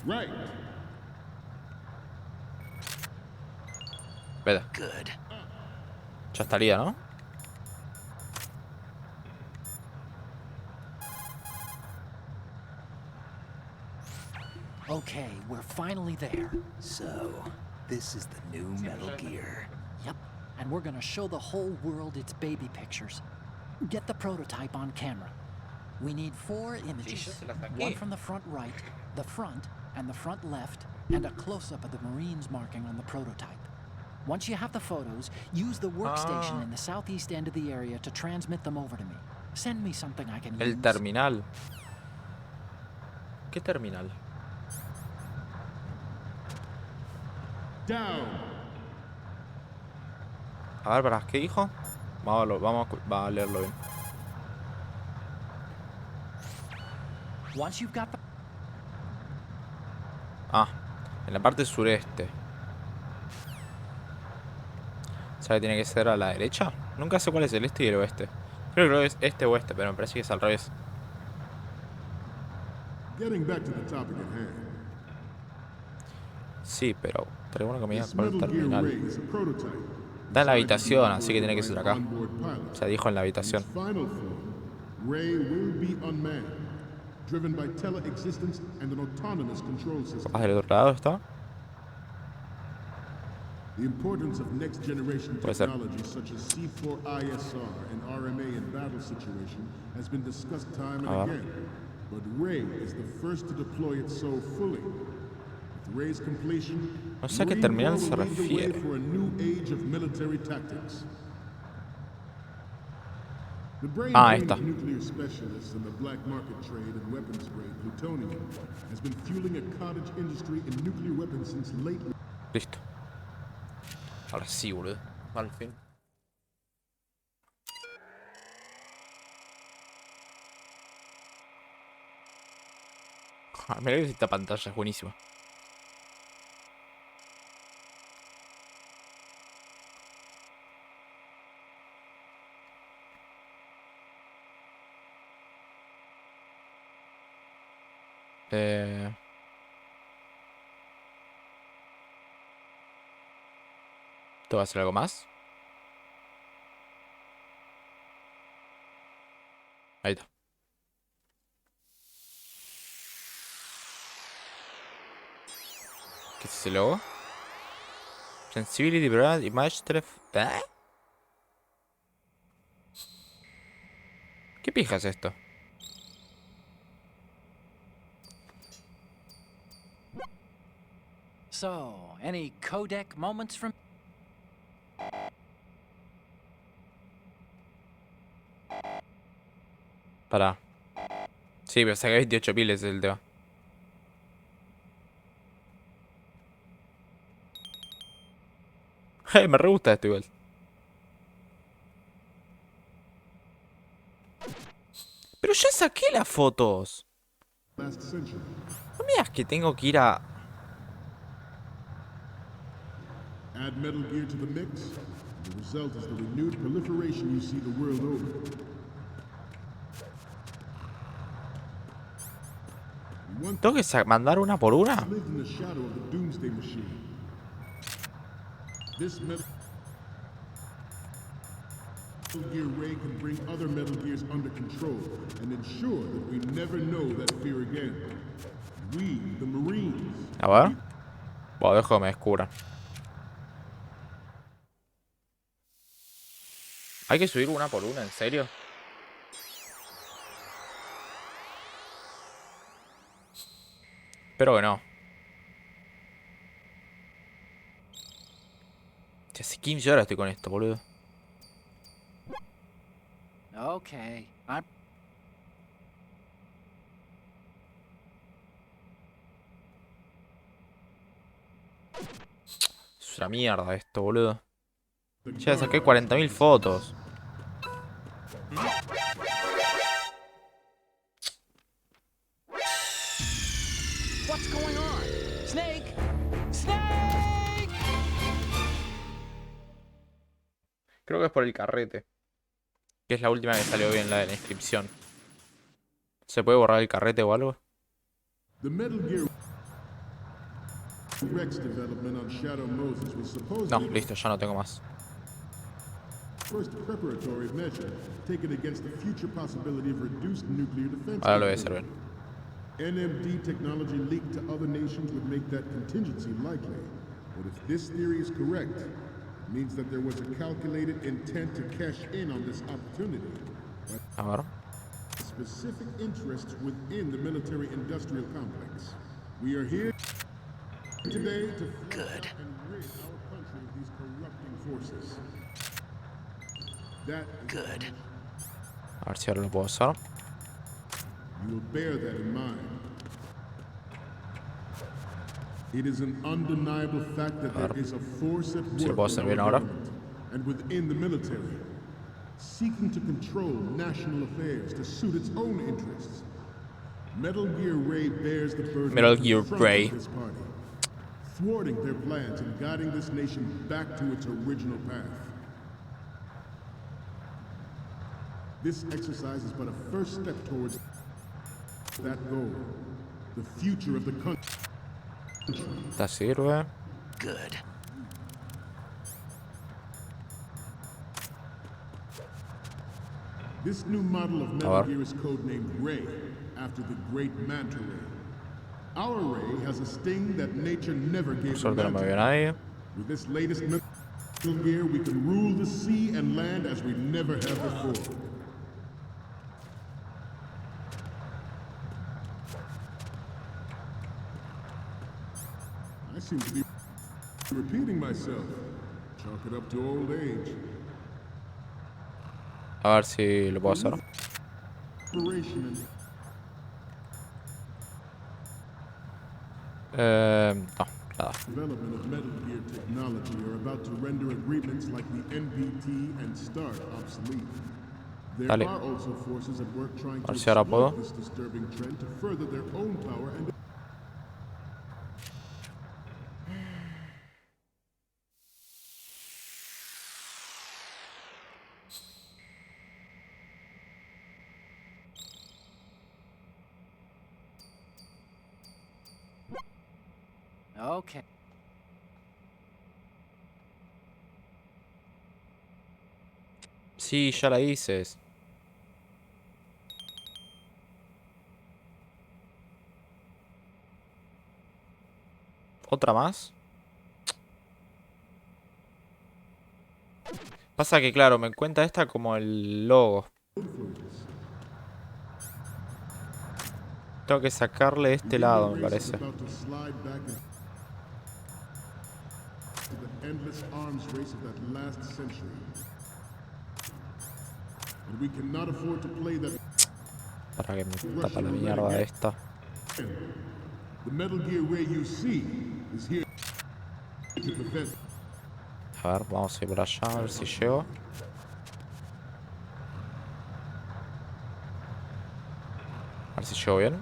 Right. Vete. Good. Ya estaría, ¿no? Okay, we're finally there. So, this is the new Metal Gear. Yep, and we're gonna show the whole world its baby pictures. Get the prototype on camera. We need 4 images. One from the front right, the front, and the front left, and a close-up of the Marines marking on the prototype. Once you have the photos, use the workstation in the southeast end of the area to transmit them over to me. Send me something I can El use. terminal. ¿Qué terminal? Down. A ver, ¿qué dijo? Vamos a leerlo bien. Once you've got the Ah, en la parte sureste. ¿Sabe que tiene que ser a la derecha? Nunca sé cuál es el este y el oeste. Creo que es este o oeste, pero me parece que es al revés. Getting back to the topic at hand. Sí, pero estaría bueno que me diga This cuál es el Metal Gear Ray terminal. is a prototype. Está en la designed to be habitación, así que tiene que operated ser by acá. onboard pilots. Se dijo en la In habitación. its final form, Ray will be unmanned, driven by teleexistence and an autonomous control system. ¿Capaz del otro lado está? The importance of next-generation Puede ser. technology such as C4ISR and RMA in battle situation has been discussed time and again, but Ray is the first to deploy it so fully. With Ray's completion, No sé a qué terminal se will lead the way refiere. for a new age of military tactics. The brain Ah, ahí drain está. of nuclear specialists and the black market trade in weapons grade plutonium has been fueling a cottage industry in nuclear weapons since late. Listo. Ahora sí, boludo. Al fin. Mira que esta pantalla es buenísima. ¿Te va a hacer algo más? Ahí está. ¿Qué es ese logo? Sensibility, ¿verdad? Image Tref. ¿Eh? ¿Qué pija es esto? So, any codec moments from... Pará. Sí, pero saqué 28.000 es el tema. Me re gusta esto igual. Pero ya saqué las fotos. Last century. No me digas que tengo que ir a... Add Metal Gear to the mix, and the result is the renewed proliferation you see the world over. We once ¿Tengo que mandar una por una? lived in the shadow of the Doomsday Machine. This Metal Gear Ray can bring other Metal Gears under control and ensure that we never know that fear again. We, the Marines. A ver. Bueno, dejo que me descubran. ¿Hay que subir una por una? ¿En serio? Espero que no. Hace 15 horas estoy con esto, boludo. Okay, I'm... Es una mierda esto, boludo. Ya saqué 40.000 fotos. What's going on? Snake! Snake! Creo que es por el carrete. Que es la última que salió bien, la de la inscripción. ¿Se puede borrar el carrete o algo? The Metal Gear Rex development on Shadow Moses was No, supposedly listo, ya no tengo más. the first preparatory measure taken against the future possibility of reduced nuclear defense. Ahora lo voy a hacer bien. NMD technology leaked to other nations would make that contingency likely. But if this theory is correct, it means that there was a calculated intent to cash in on this opportunity. A ver. Specific interests within the military-industrial complex. We are here today to Good. and rid our country of these corrupting forces. That is Good. A ver si ahora lo puedo hacer. You will bear that in mind. It is an undeniable fact that there is a force at Si lo work puedo in hacer our bien ahora. government and within the military, seeking to control national affairs to suit its own interests. Metal Gear Ray bears the burden Metal of Gear confronting Ray. this party, thwarting their plans and guiding this nation back to its original path. This exercise is but a first step towards that goal, the future of the country. Esta sirve. Good. This new model of Metal ver. Gear is codenamed Ray, after the great Manta Ray. Our Ray has a sting that nature never Por gave the suerte no me Manta. vio nadie. With this latest Metal Gear, we can rule the sea and land as we never have before. I seem to be repeating myself. Chalk it up to old age. A ver si lo puedo hacer. No, nada. Development of Metal Gear technology are about to render agreements like the NPT and START obsolete. There Dale. are also forces at work trying A to ver si ahora puedo. exploit this disturbing trend to further their own power and Okay. Sí, ya la dices. ¿Otra más? Pasa que, claro, me cuenta esta como el logo. Tengo que sacarle de este lado, me parece. Para que me tapa la mierda esta. A ver, vamos a ir por allá, a ver si llego. A ver si llego bien.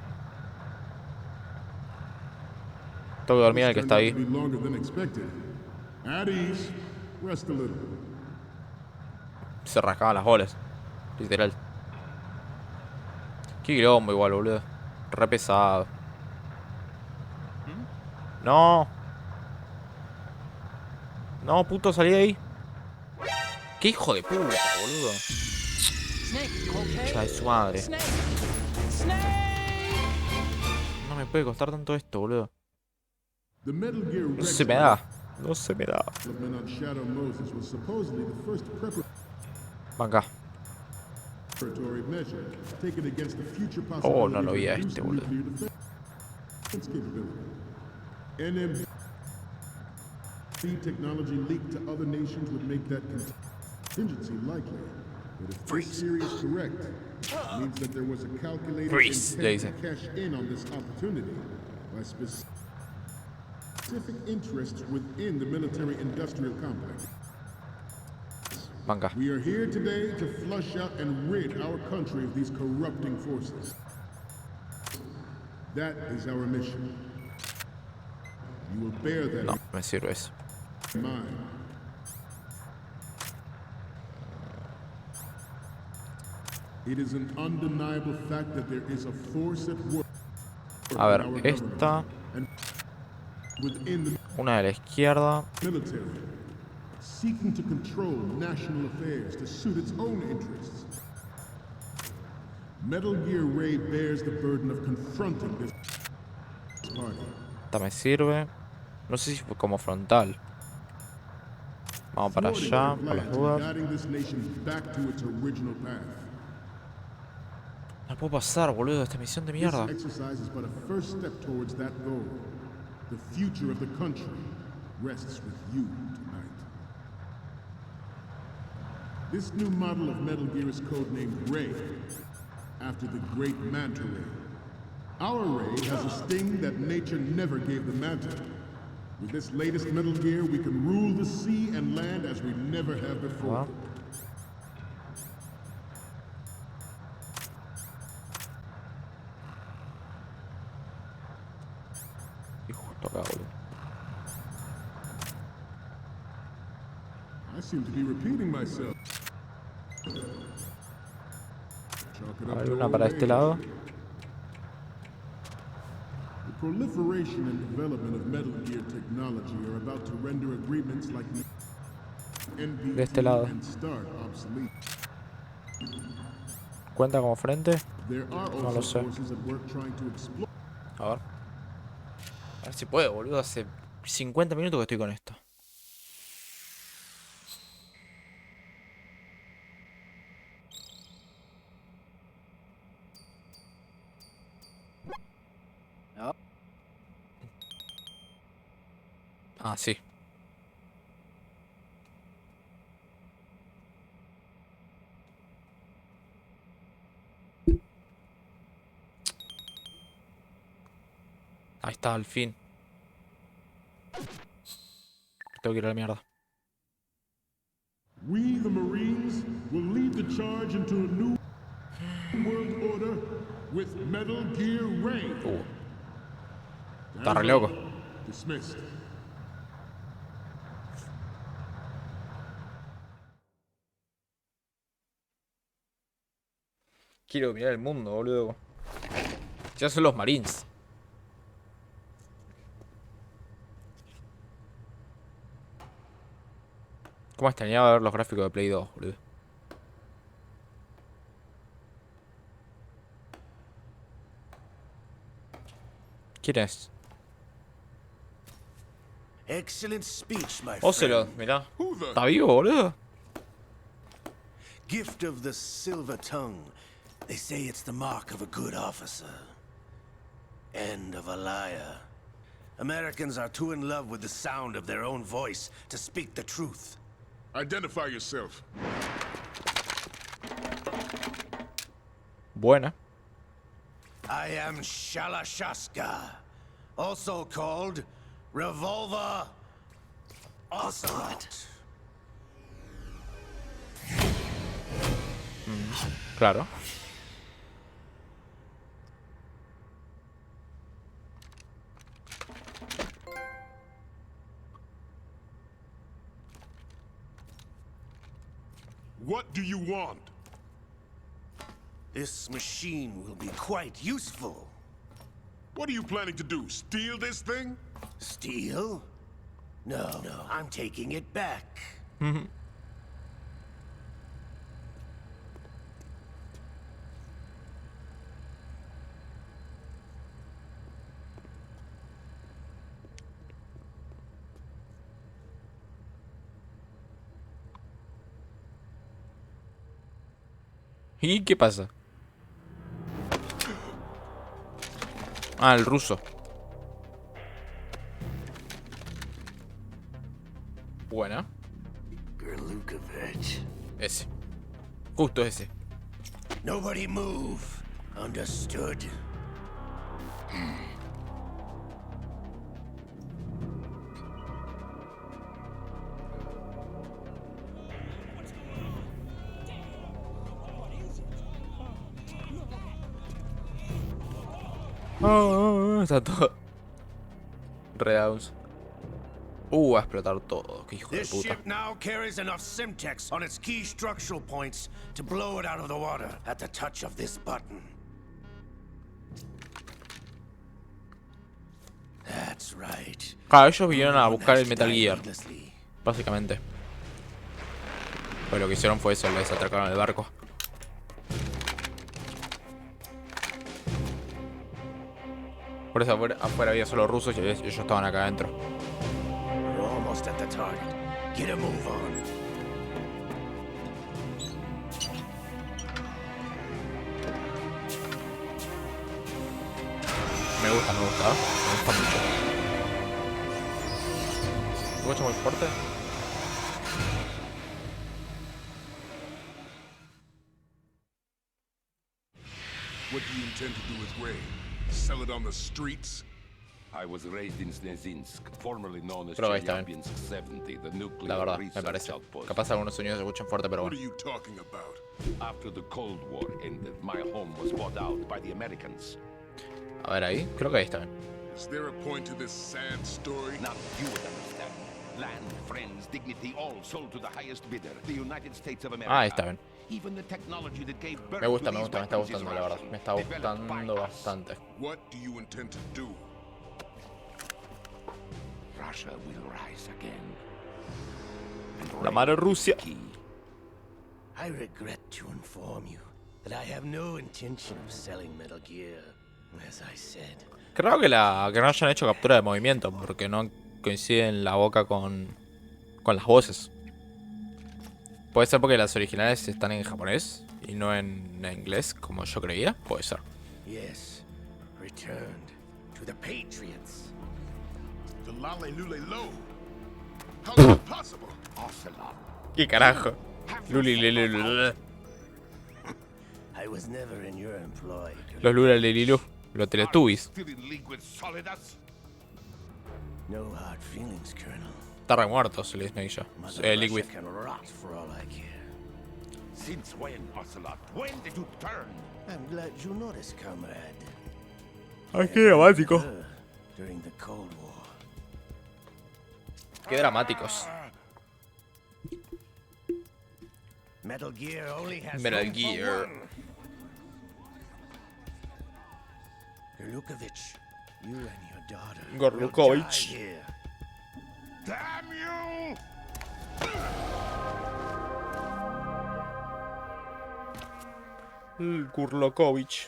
Tengo que dormir al que está ahí. Se rascaban las bolas. Literal. Qué quilombo igual, boludo. Re pesado. No. No, puto, salí de ahí. Qué hijo de puta, boludo. Cha de su madre. No me puede costar tanto esto, boludo. No se me da. No se me da. Venga. Oh, no lo vi a este, boludo. Technology leaked to other nations would make that contingency likely. But if this theory is correct, it means that there was a calculated intent to cash in on this opportunity by specific interests within the military-industrial complex. Venga. We are here today to flush out and rid our country of these corrupting forces. That is our mission. You will bear that. No, me sirve eso. It is an undeniable fact that there is a force at work. A ver, esta. Una de la izquierda. Military, seeking to control national affairs to suit its own interests. Metal Gear Ray bears the burden of confronting this party. Esta me sirve. No sé si fue como frontal. Vamos para allá, por las dudas. No puedo pasar, boludo, esta misión de mierda. This new model of Metal Gear is codenamed Ray, after the great Manta Ray. Our Ray has a sting that nature never gave the Manta. With this latest Metal Gear, we can rule the sea and land as we never have before. Y justo acá, boludo. I seem to be repeating myself. Hay una para este lado. The proliferation and development of Metal Gear technology are about to render agreements like the De este lado. NPT and START obsolete. ¿Cuenta como frente? There are No lo also sé. forces at work trying to exploit. A ver. A ver si puedo, boludo. Hace 50 minutos que estoy con esto. Ah, sí. Ahí está, al fin. Tengo que ir a la mierda. We, the Marines, will lead the charge into a new world order with Metal Gear Ray. Está re loco. Dismissed. Quiero mirar el mundo, boludo. Ya son los Marines. ¿Cómo extrañaba ver los gráficos de Play 2, boludo? ¿Quién es? Excellent speech, my Ocelot, friend. mirá. ¿Está vivo, boludo? Gift of the silver tongue. They say it's the mark of a good officer. End of a liar. Americans are too in love with the sound of their own voice to speak the truth. Identify yourself. Buena. I am Shalashaska, also called Revolver Ocelot. Claro. What do you want? This machine will be quite useful. What are you planning to do? Steal this thing? Steal? No, I'm taking it back. ¿Y qué pasa? Ah, el ruso. Buena. Gerlukovich. Ese. Justo ese. Nobody move. Understood? Está todo. Redowns. Va a explotar todo. Qué hijo de This puta. ship now carries enough Simtex on its key structural points to blow it out of the water at the touch of this button. That's right. Claro, ellos vinieron a buscar el Metal Gear, básicamente. Pues lo que hicieron fue eso, les atracaron el barco. Por eso afuera había solo rusos y ellos estaban acá adentro. We're almost at the target. Get a move on. Me gusta mucho. ¿Te gusta muy fuerte? What do you intend to do with Ray? Sell it on the streets? I was raised in Snezinsk, formerly known as Pero ahí está bien. Chelyabinsk 70, the nuclear La verdad, me research parece. outpost. Capaz algunos sonidos se escuchan fuerte, pero What are bueno. you talking about? After the Cold War ended, my home was bought out by the Americans. A ver ahí, creo que ahí está bien. Is there a point to this sad story? Now you would understand. Land, friends, dignity, all sold to the highest bidder, the United States of America. Ah, ahí está bien. Even the technology that gave birth Me gusta, to me these está weapons is gustando, la verdad. Russian, Me está developed by gustando us. bastante. What do you intend to do? Russia will rise again. And La madre Rusia. key. I regret to inform you that I have no intention of selling Metal Gear. As I said, Creo que no hayan hecho captura de movimiento, porque no coinciden la boca con las voces. Puede ser porque las originales están en japonés y no en inglés, como yo creía. Puede ser. yes, returned to the Patriots. The Lale Lule Lo. How is that possible? Ocelot. ¿Qué carajo? Luli, I was never in your employ. los Lulalilu. Los Teletubbies. Still in league with Solidus? No hard feelings, Colonel. Está re muerto, se le dice yo. Mother Liquid. Russia can rot for all I care. Since when, Ocelot? When did you turn? I'm glad you noticed, comrade. Ay, qué dramático. During the Cold War. Qué dramáticos. Metal Gear only has Metal room for Gear. one. Gorlukovich, you and your daughter Gorlukovich. will die here. Damn you! Gurlokovich.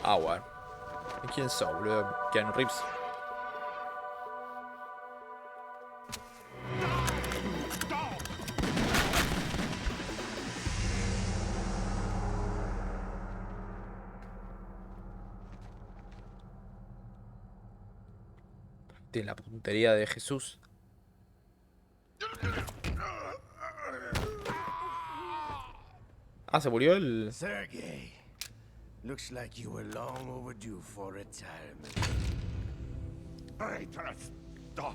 Ah, bueno. ¿Y quién sos, boludo? Keanu Reeves. Tiene la puntería de Jesús. Ah, se murió el... Sergey, looks like you were long overdue for retirement. Traitors! Oh,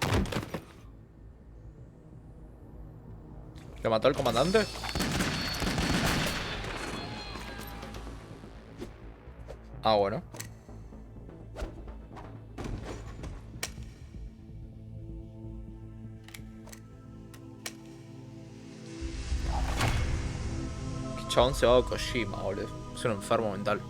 ¿Le mató al comandante? Ah, bueno. Qué chabón se va a Kojima, boludo. Es un enfermo mental.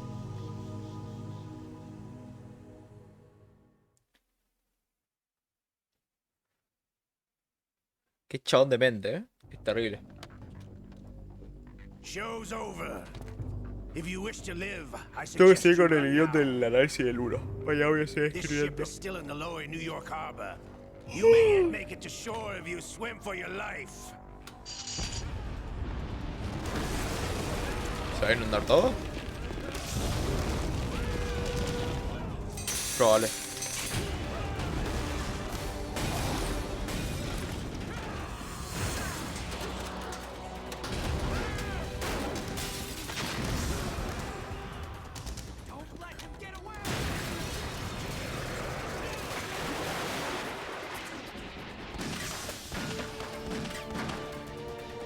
Qué chabón de mente, ¿eh? Es terrible. Show's over. If you wish to live, I Tengo que suggest seguir you con el run guión now. del análisis del 1. Vaya, voy a seguir This ship escribiendo. is still in the lower New York harbor. You may yet make it to shore if you swim for your life. ¿Se va a inundar todo? Probable.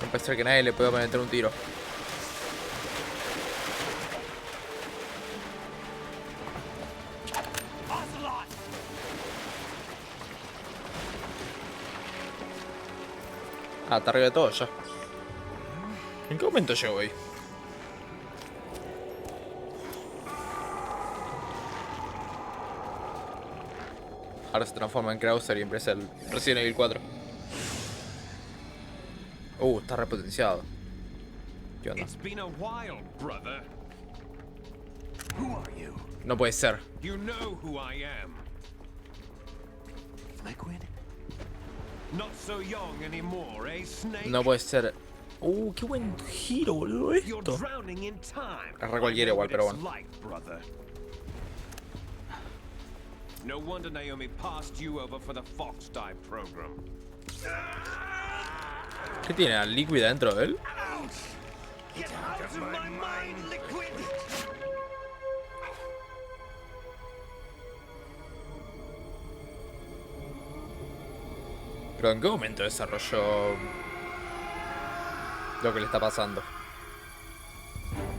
No puede ser que nadie le pueda meter un tiro. Ah, está arriba de todo ya. ¿En qué momento llego ahí? Ahora se transforma en Krauser y empieza el Resident Evil 4. Está repotenciado. ¿Qué onda? it's been a while, brother. Who are you? No puede ser. You know who I am. Liquid? Not so young anymore, eh, Snake? No puede ser. Qué buen giro, boludo, You're esto. drowning in time. Agarra cualquiera I know igual, what pero it's bueno. like, brother. No wonder Naomi passed you over for the Fox Dive program. ¿Qué tiene? ¿Al Liquid adentro de él? Get out of my mind, Liquid! Pero ¿en qué momento desarrolló lo que le está pasando?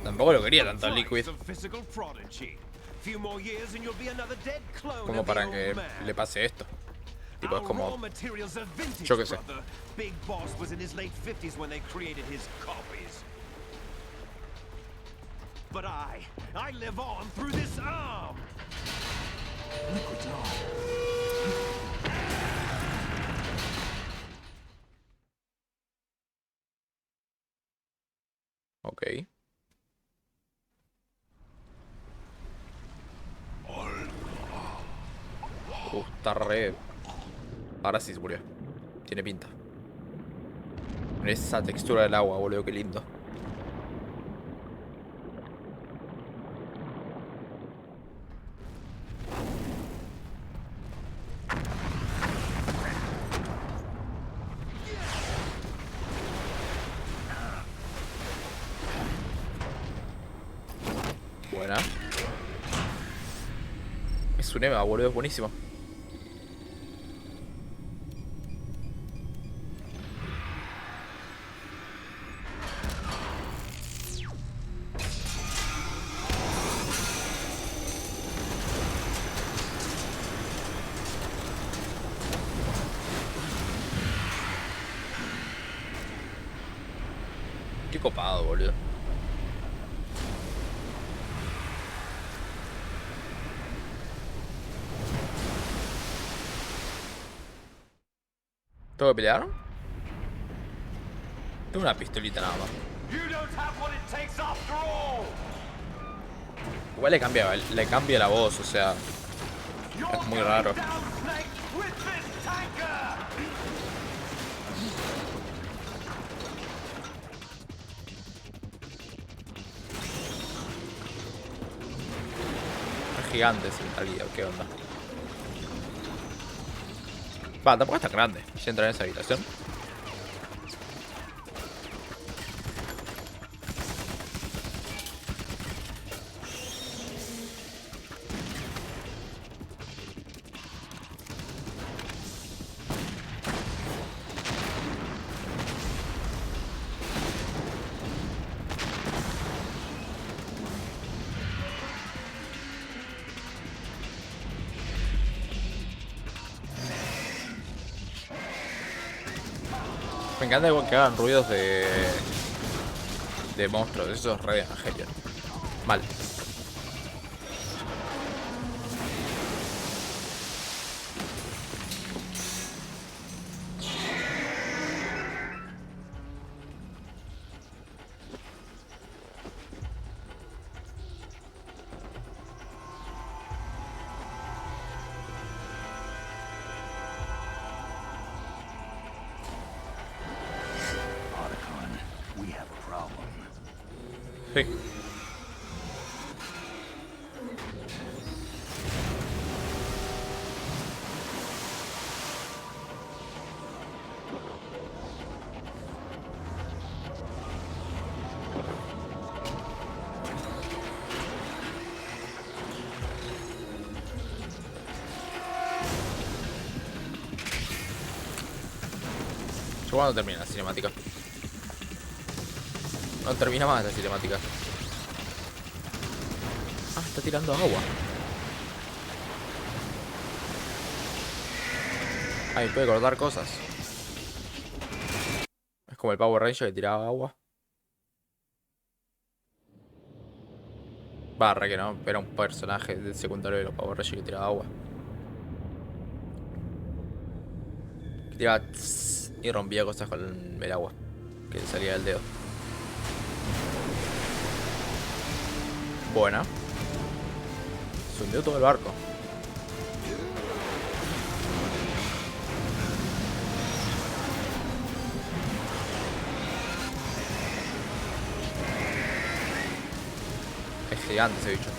Tampoco lo quería tanto al Liquid Voice of physical prodigy. Few more years and you'll be another dead clone como of the para old que man. le pase esto. Tipo, es Our como... raw materials are vintage, yo qué sé. brother. Big Boss was in his late 50s when they created his copies. But I live on through this arm. Liquid's on. Ok. Está re... Ahora sí se murió. Tiene pinta. Esa textura del agua, boludo, qué lindo. Buena. Es un EVA, boludo, es buenísimo. Qué copado, boludo. ¿Tengo que pelear? Tengo una pistolita nada más. Igual le cambia la voz, o sea, es muy raro. Es gigante ese Metal Gear, ¿qué onda? Va, tampoco es tan grande. Si entra en esa habitación. Me encanta que hagan ruidos de monstruos. Eso es re de Evangelio. Mal. Sí. ¿Yo cuándo termina la cinemática? No termina más la cinemática. Ah, está tirando agua. Ah, y puede cortar cosas. Es como el Power Ranger que tiraba agua. Barra que no, era un personaje del secundario de los Power Rangers que tiraba agua. Que tiraba tss, y rompía cosas con el agua que le salía del dedo. Buena. Se hundió todo el barco. Es gigante ese bicho.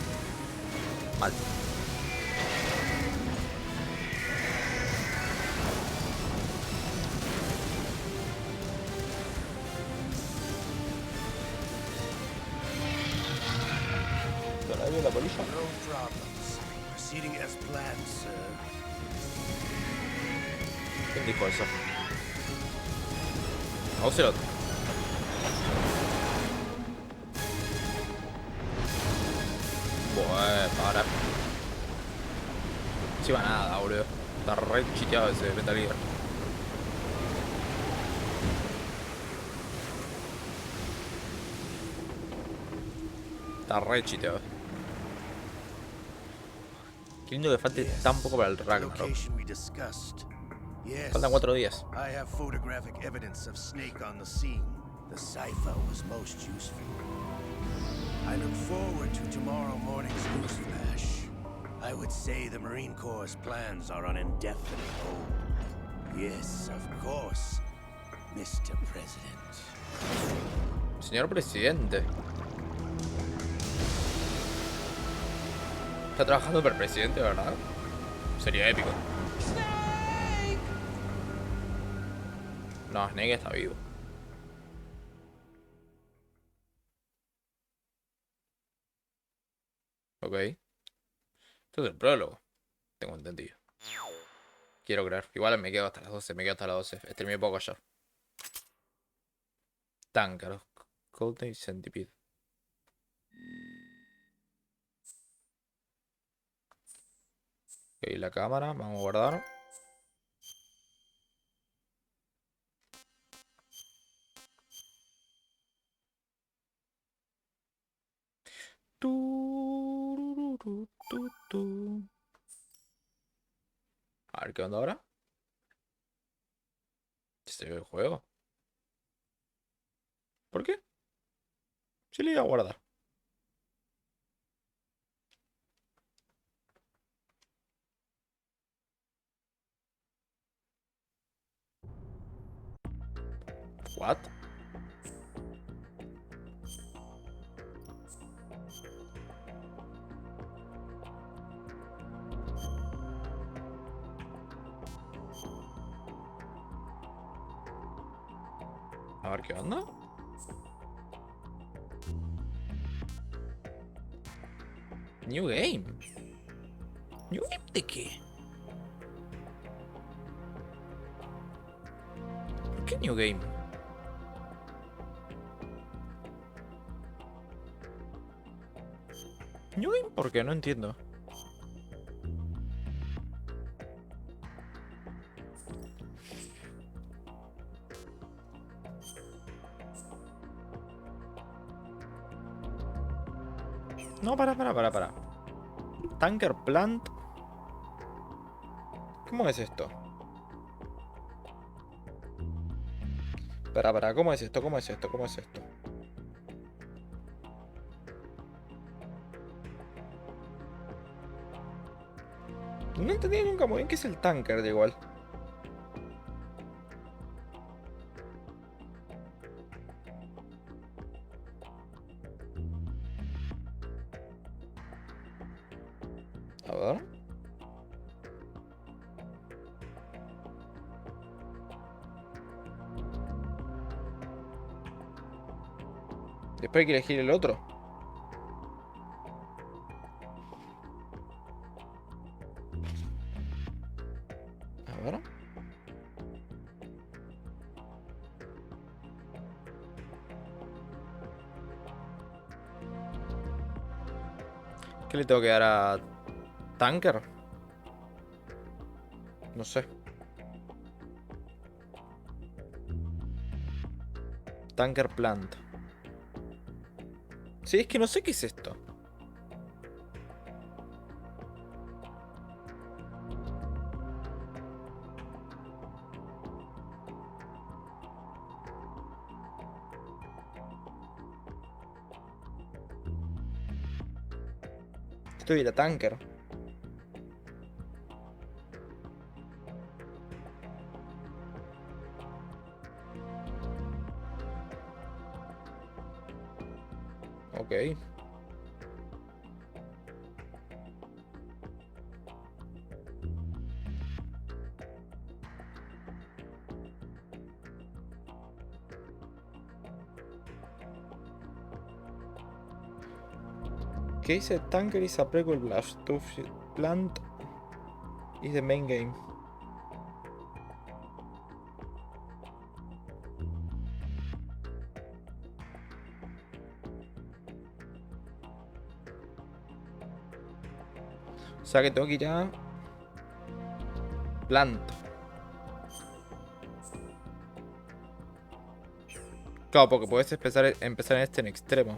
Mal. ¿Todavía la polilla? No problems. Proceeding as planned, sir. ¿Quién dijo eso? Ocelot. Para. No se iba nada, boludo. Está re chiteado ese Metal Gear. Está re chiteado. Qué lindo que falte tan poco para el Ragnarok. Location we discussed. Yes. Faltan 4 días. I have photographic evidence of Snake on the scene. The cipher was most useful. I look forward to tomorrow morning's news flash. I would say the Marine Corps' plans are on indefinite hold. Yes, of course, Mr. President. Señor presidente. Está trabajando para el presidente, ¿verdad? Sería épico. No, Snake está vivo. Ok. Esto es el prólogo. Tengo entendido. Quiero creer. Igual me quedo hasta las 12. Me quedo hasta las 12. Streamé poco ayer. Tanker. Coldplay Centipede. Ok, la cámara. Vamos a guardar. A ver qué onda ahora. ¿Se ve el juego? ¿Por qué? Sí le iba a guardar. What? A ver qué onda. New game. ¿New game de qué? ¿Por qué new game? New game, ¿por qué? No entiendo. No, para. Tanker Plant. ¿Cómo es esto? Para, ¿cómo es esto? ¿Cómo es esto? ¿Cómo es esto? No entendí nunca muy bien qué es el tanker de igual. A ver. Después hay que elegir el otro. A ver. ¿Qué le tengo que dar a tanker? No sé. Tanker Plant. Sí, es que no sé qué es esto. Esto era tanker. Ok. ¿Qué dice? Tanker is a prequel blast to plant is the main game. O sea que tengo que ir a plant. Claro, porque puedes empezar en este en extremo.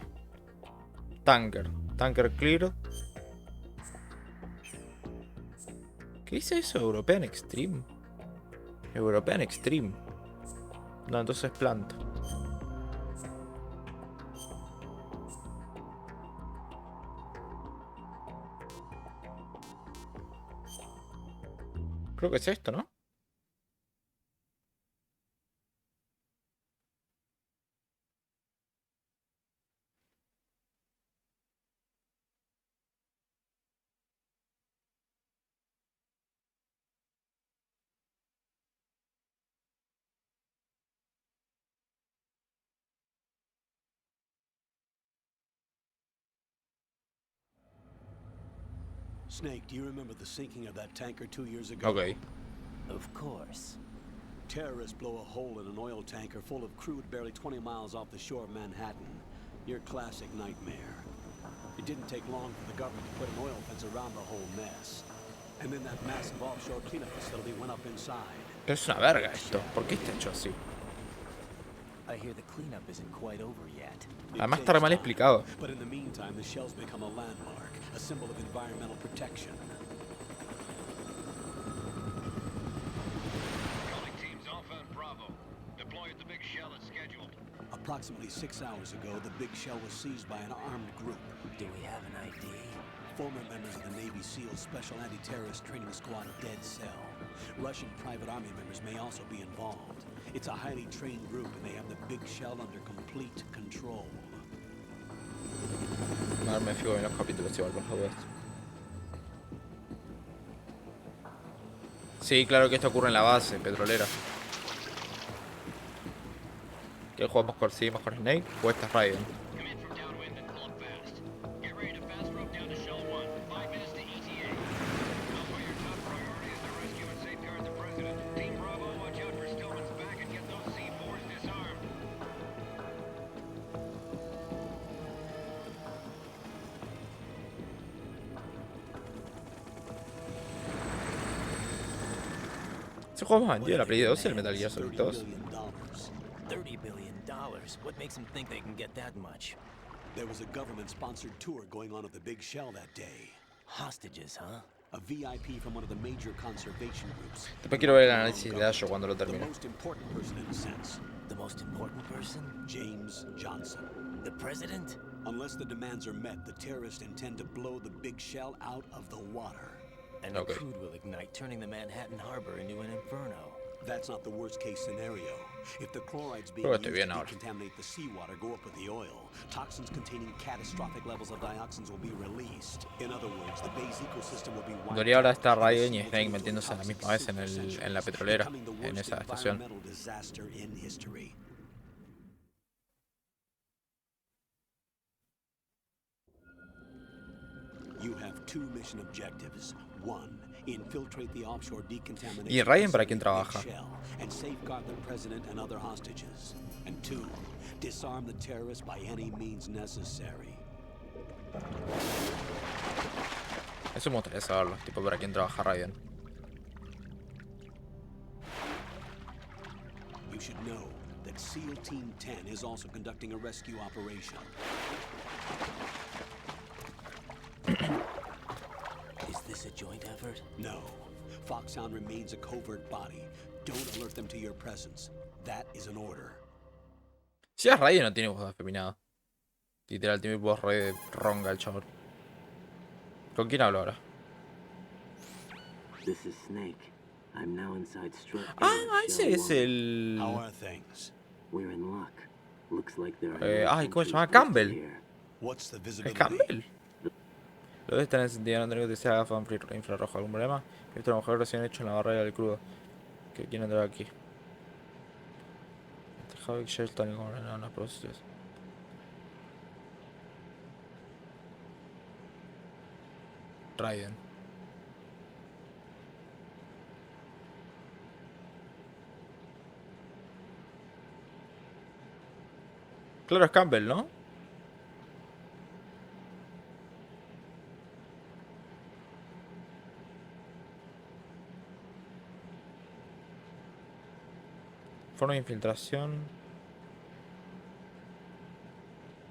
Tanker. Tanker clear. ¿Qué dice eso? European Extreme. European Extreme. No, entonces plant. Creo que es esto, ¿no? Snake, do you remember the sinking of that tanker 2 years ago? Ok. Of course. Terrorists blow a hole in an oil tanker full of crude barely 20 miles off the shore of Manhattan. Your classic nightmare. It didn't take long for the government to put an oil fence around the whole mess. And then that massive offshore cleanup facility went up inside. Pero es una verga esto. ¿Por qué está hecho así? I hear the cleanup isn't quite over yet. Además está re mal explicado. But in the meantime, the shell's become a landmark, a symbol of environmental protection. Calling teams Alpha and Bravo. Deploy at the big shell as scheduled. Approximately 6 hours ago, the big shell was seized by an armed group. Do we have an ID? Former members of the Navy SEAL Special Anti-Terrorist Training Squad Dead Cell. Russian private army members may also be involved. It's a highly trained group and they have the big shell under complete control. A ver, me fijo en los capítulos igual, por favor. Sí, claro que esto ocurre en la base petrolera. ¿Qué jugamos con sí, mejor Snake o esta es Raiden? Come in from downwind and pull up fast. Get ready to fast rope down to Shell 1. 5 minutes to ETA. Alpha, your top priority is to rescue and safeguard the president. Team Bravo, watch out for Stillman's back and get those C4s disarmed. Ese juego más vendido de la Play 2 y el Metal Gear Solid 2. $30 billion. What makes them think they can get that much? There was a government-sponsored tour going on at the big shell that day. Hostages, huh? A VIP from one of the major conservation groups. Después quiero ver el análisis de Dayo cuando lo The termine. most important person in a sense. The most important person? James Johnson. The president? Unless the demands are met, the terrorists intend to blow the big shell out of the water. And Okay. the crude will ignite, turning the Manhattan harbor into an inferno. That's not the worst-case scenario. If the chlorides being Creo used que to estoy bien ahora. decontaminate the seawater go up with the oil, toxins containing catastrophic levels of dioxins will be released. In other words, the base ecosystem will be wiped Donde ahora out, está and the Raiden y sea will Snake take metiéndose a la toxic misma vez en, centuries, en la petrolera, becoming the en worst esa estación. environmental disaster in history. You have 2 mission objectives. 1, infiltrate the offshore decontamination ¿Y Raiden para facility quién Big trabaja? Shell and safeguard the president and other hostages. And 2, disarm the terrorists by any means necessary. Eso me gustaría saberlo, tipo para quién trabaja Raiden. You should know that SEAL Team 10 is also conducting a rescue operation. Is this a joint effort? No, Foxhound remains a covert body. Don't alert them to your presence. That is an order. Si es Raiden no tiene voz afeminada. Literal, tiene voz re ronga el chabón. ¿Con quién hablo ahora? This is Snake. I'm now inside Strut. Ah, ese es el... How are things? We're in luck. Looks like there are ay, ¿cómo se llama? Campbell. What's the ¿Es visibility? Campbell? Lo de estar en sentido, no tengo que se haga fan infrarrojo. ¿Algún problema? Esto a lo mejor recién hecho en la barrera del crudo. Que quieren entrar aquí. Havik Shell están como en las procesos. Raiden. Claro, es Campbell, ¿no? Forma de infiltración.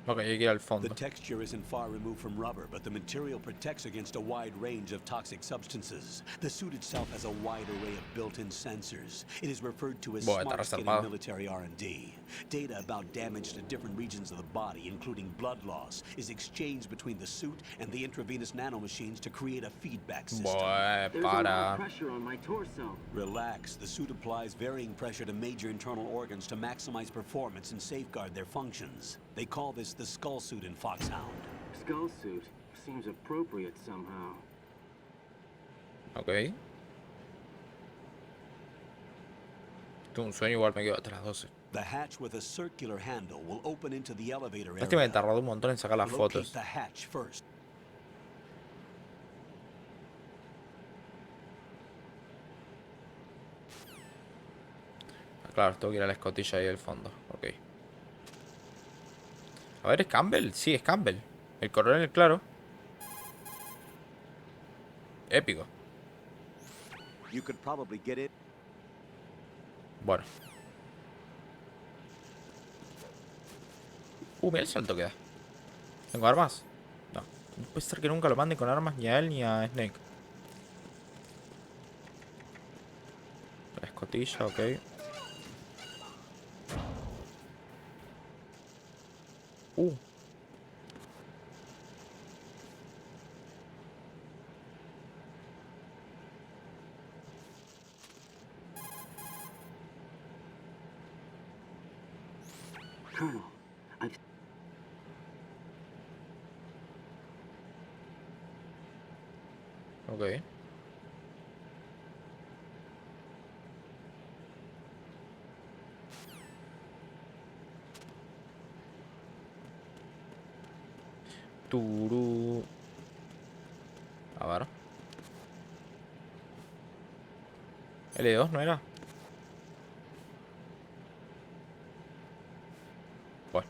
Ok, hay que ir al The fondo. texture isn't far removed from rubber, but the material protects against a wide range of toxic substances. The suit itself has a wide array of built-in sensors. It is referred to as Buah, está smart skin in reservado. military R&D. Data about damage to different regions of the body, including blood loss, is exchanged between the suit and the intravenous nanomachines to create a feedback system. Buah, There's a lot of para. pressure on my torso. Relax. The suit applies varying pressure to major internal organs to maximize performance and safeguard their functions. They call this the skull suit in Foxhound. Skull suit seems appropriate somehow. Ok. Tuve un sueño, igual me quedo hasta las 12. The hatch with a circular handle will open into the elevator Lástima que area. tardó un montón en sacar las Locate fotos. the hatch first. Claro, tengo que ir a la escotilla ahí del fondo. Ok. A ver, ¿es Campbell? Sí, es Campbell. El coronel, claro. Épico. Bueno. Mira el salto que da. ¿Tengo armas? No. No puede ser que nunca lo manden con armas ni a él ni a Snake. La escotilla, ok. Uh. Colonel, I've... Ok. Turú. A ver. L2, ¿no era? Bueno.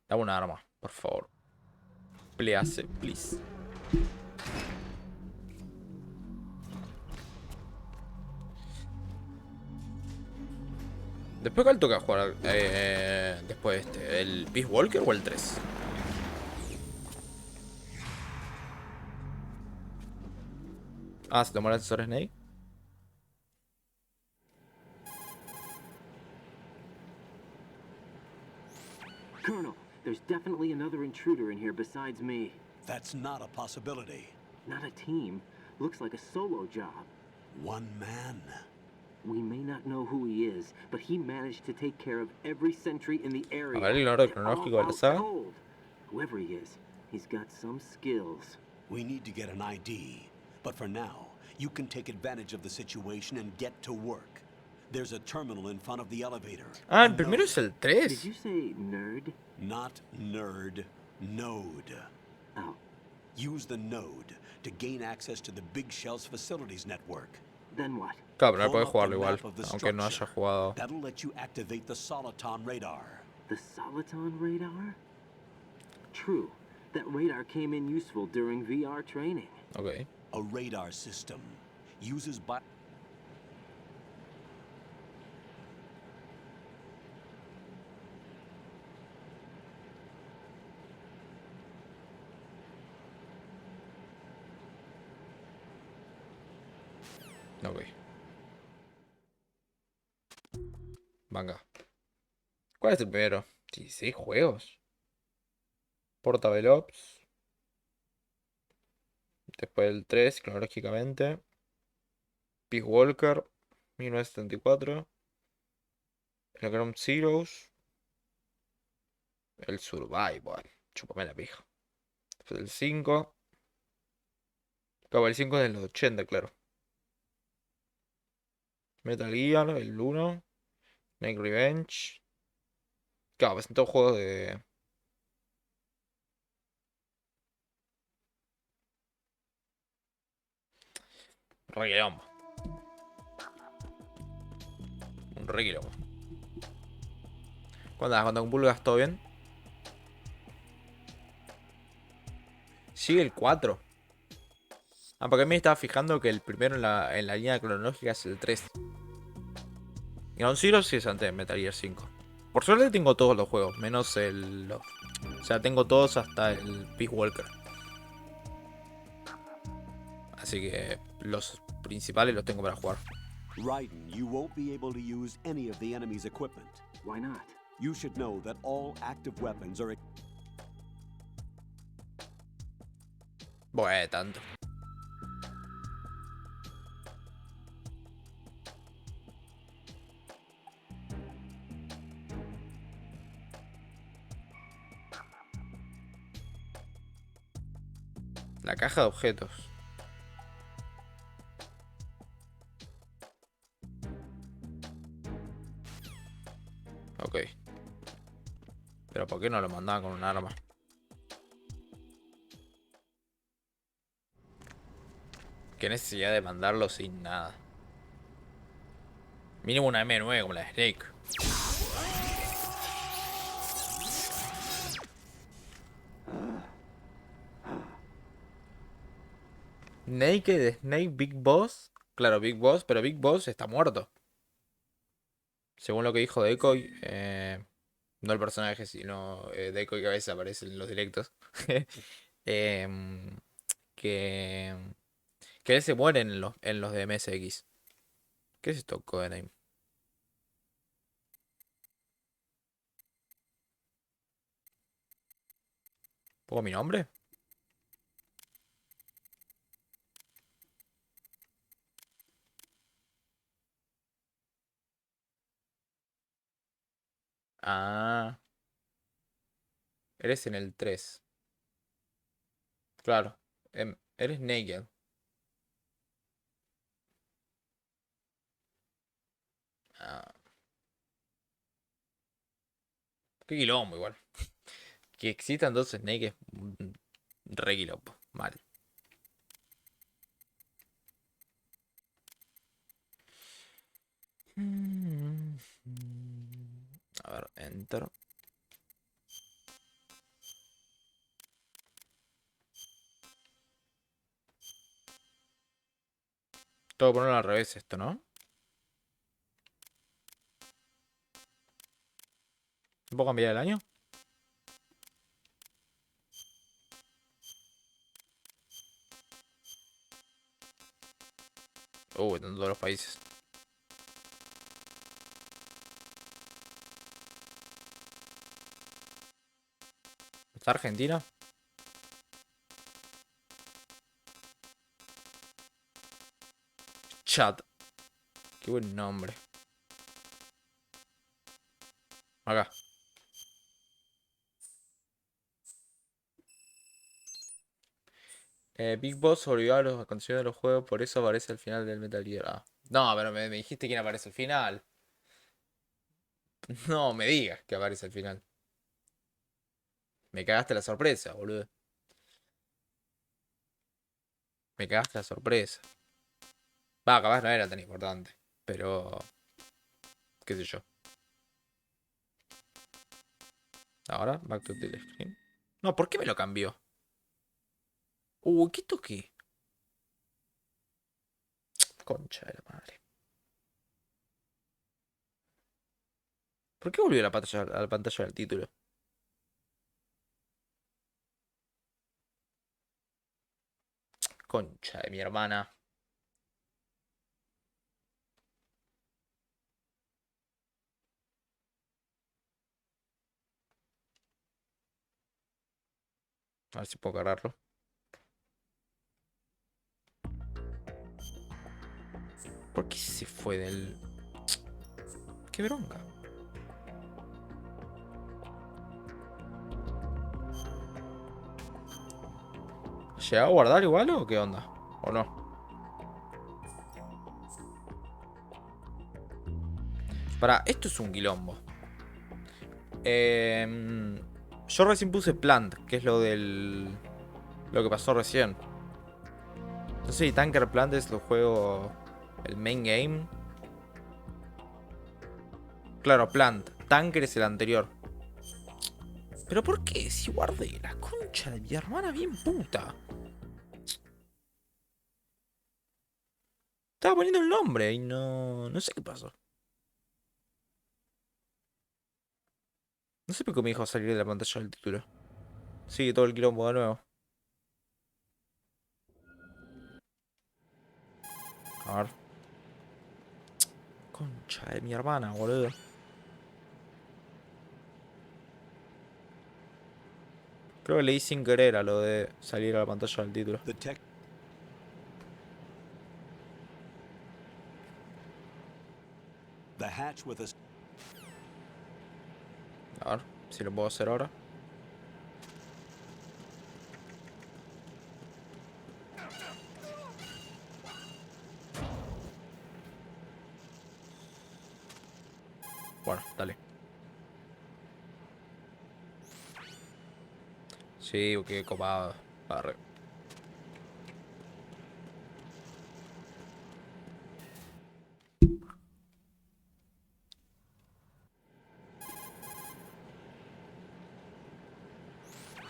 Dame una arma, por favor. Please, please. Después, ¿cuál toca jugar? Después de este. ¿El Peace Walker o el 3? Ah, ¿se tomó el asesor Snake? Colonel, there's definitely another intruder in here besides me. That's not a possibility. Not a team. Looks like a solo job. One man. We may not know who he is, but he managed to take care of every sentry in the area. A ver el orden cronológico de la saga. Whoever he is, he's got some skills. We need to get an ID. But for now, you can take advantage of the situation and get to work. There's a terminal in front of the elevator. Ah, el primero es el 3. Did you say nerd? Not nerd. Node. Oh. Use the node to gain access to the Big Shell's facilities network. Then what? Claro, pero no puede jugarlo igual, aunque no haya jugado. That'll let you activate the Soliton radar. The Soliton radar? True. That radar came in useful during VR training. Ok. A radar system uses by... Ok. Venga. ¿Cuál es el primero? 16 juegos. Portable Ops. Después el 3, cronológicamente. Peace Walker, 1974. El Ground Zeroes. El Survival. Chúpame la pija. Después el 5. Claro, el 5 es de los 80, claro. Metal Gear, el 1. Night Revenge. Claro, presentó juegos de... Requilombo. Un requilombo. Cuando con Pulgas todo bien. Sigue el 4. Ah, porque me estaba fijando que el primero en la línea cronológica es el 3. Ground Zero sí es antes de Metal Gear 5. Por suerte tengo todos los juegos, menos el... O sea, tengo todos hasta el Peace Walker. Así que los principales los tengo para jugar. Raiden, you won't be able to use any of the enemy's equipment. Why not? You should know that all active weapons are... Bueno, tanto. La caja de objetos. Ok. Pero ¿por qué no lo mandaban con un arma? Qué necesidad de mandarlo sin nada. Mínimo una M9 como la de Snake. Naked Snake Big Boss. Claro, Big Boss, pero Big Boss está muerto. Según lo que dijo Decoy, no el personaje, sino Decoy, que a veces aparece en los directos. em, que, que él se muere en los de MSX. ¿Qué es esto, Codename? ¿Pongo mi nombre? Ah, eres en el 3. Claro, eres Naked. Ah, qué quilombo igual. Que existan dos Snake es un re quilombo. Mal. A ver, enter. Tengo que ponerlo al revés esto, ¿no? ¿Puedo cambiar el año? En todos los países. ¿Está Argentina? Chat. Qué buen nombre. Acá. Big Boss sobrevivió a los acontecimientos de los juegos, por eso aparece al final del Metal Gear. Ah. No, pero me dijiste quién aparece al final. No me digas que aparece al final. Me cagaste la sorpresa, boludo. Me cagaste la sorpresa. Va, capaz no era tan importante. Pero. ¿Qué sé yo? Ahora, back to the screen. No, ¿por qué me lo cambió? ¿Qué toqué? Concha de la madre. ¿Por qué volvió a la pantalla del título? Concha de mi hermana. A ver si puedo cargarlo. ¿Por qué se fue del...? Qué bronca. ¿Llega a guardar igual o qué onda? ¿O no? Pará, esto es un quilombo. Yo recién puse Plant, que es lo del... Lo que pasó recién. No sé si Tanker Plant es el juego... El main game. Claro, Plant. Tanker es el anterior. ¿Pero por qué? Si guardé la concha de mi hermana bien puta. Estaba poniendo el nombre y no... No sé qué pasó. No sé por qué me dijo salir de la pantalla del título. Sigue todo el quilombo de nuevo. A ver. Concha de mi hermana, boludo. Creo que leí sin querer a lo de salir a la pantalla del título. A ver si lo puedo hacer ahora. Bueno, dale. Sí, qué copado. Arre.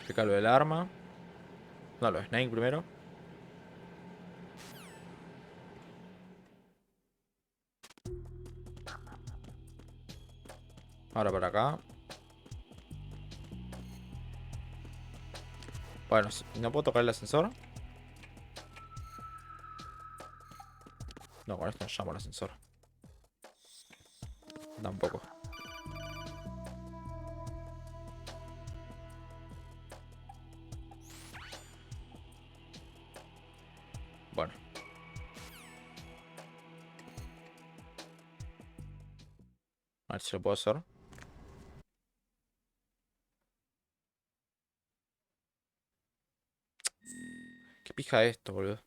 Explica lo del arma. No, lo de Snake primero. Ahora para acá. Bueno, ¿no puedo tocar el ascensor? No, con esto no llamo al ascensor. Tampoco. Bueno. A ver si lo puedo hacer. ¿Qué pija esto, boludo?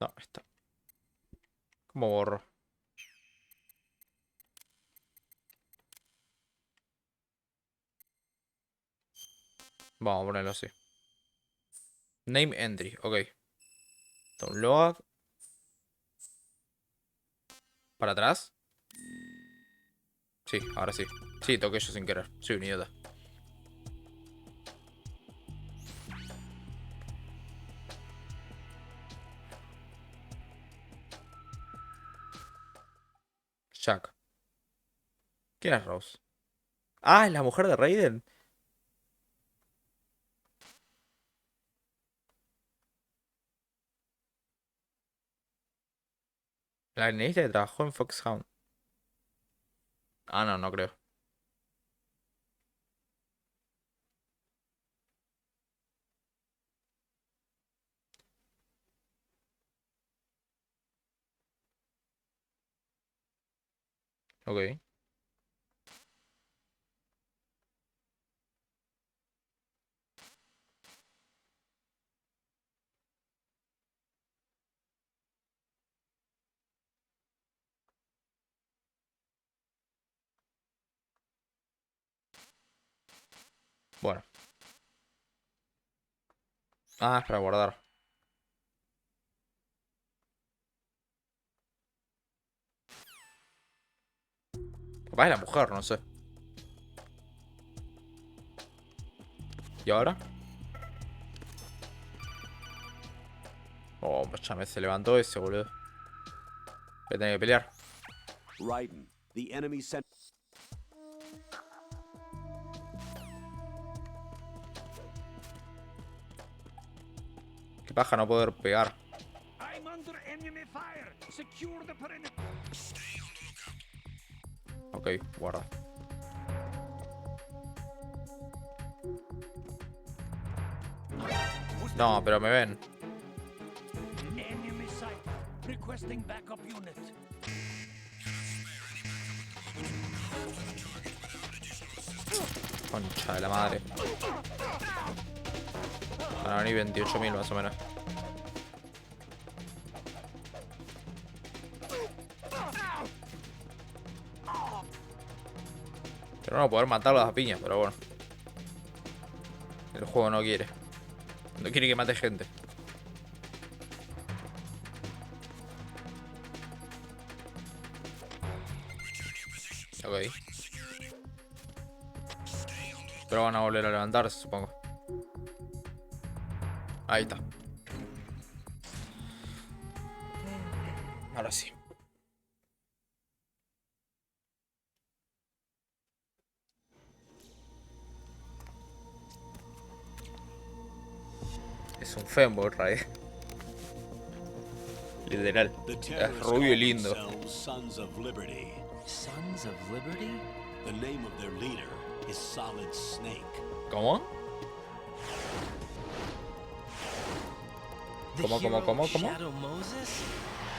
No, está. ¿Cómo borro? Vamos a ponerlo así. Name entry, ok. Download. ¿Para atrás? Sí, ahora sí. Sí, toqué yo sin querer. Soy un idiota. Jack. ¿Quién es Rose? Ah, es la mujer de Raiden. La alienígena que trabajó en Foxhound. Ah, no, no creo. Ok. Bueno. Ah, es para guardar. Capaz es la mujer, no sé. ¿Y ahora? Oh, pues ya se levantó ese, boludo. Voy a tener que pelear. Raiden, the enemy sent. Qué paja no poder pegar. I'm under enemy fire. Secure the perimeter. Ok, guarda. No, pero me ven. Enemy sight. Requesting backup unit. Concha de la madre. Van a venir 28.000 más o menos. Pero no poder matarlos a piñas, pero bueno. El juego no quiere. No quiere que mate gente. Ok. Pero van a volver a levantarse, supongo. Ahí está. Ahora sí. Es un femboy, Raid. Literal. Es rubio y lindo. Sons of Liberty. Sons of Liberty? The name of their leader is Solid Snake. ¿Cómo? The ¿Cómo? hero Shadow Moses?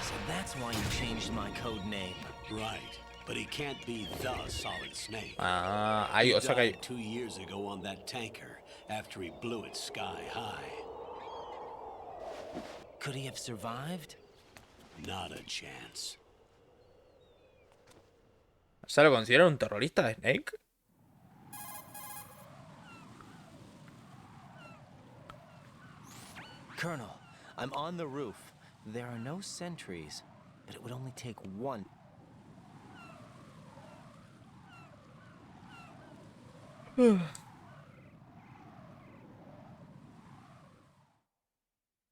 So that's why you changed my code name. Right, but he can't be the Solid Snake. Ah, ahí, He o sea que hay... died 2 years ago on that tanker after he blew it sky high. Could he have survived? Not a chance. ¿Ya lo consideran un terrorista de Snake? Colonel, I'm on the roof. There are no sentries, but it would only take one.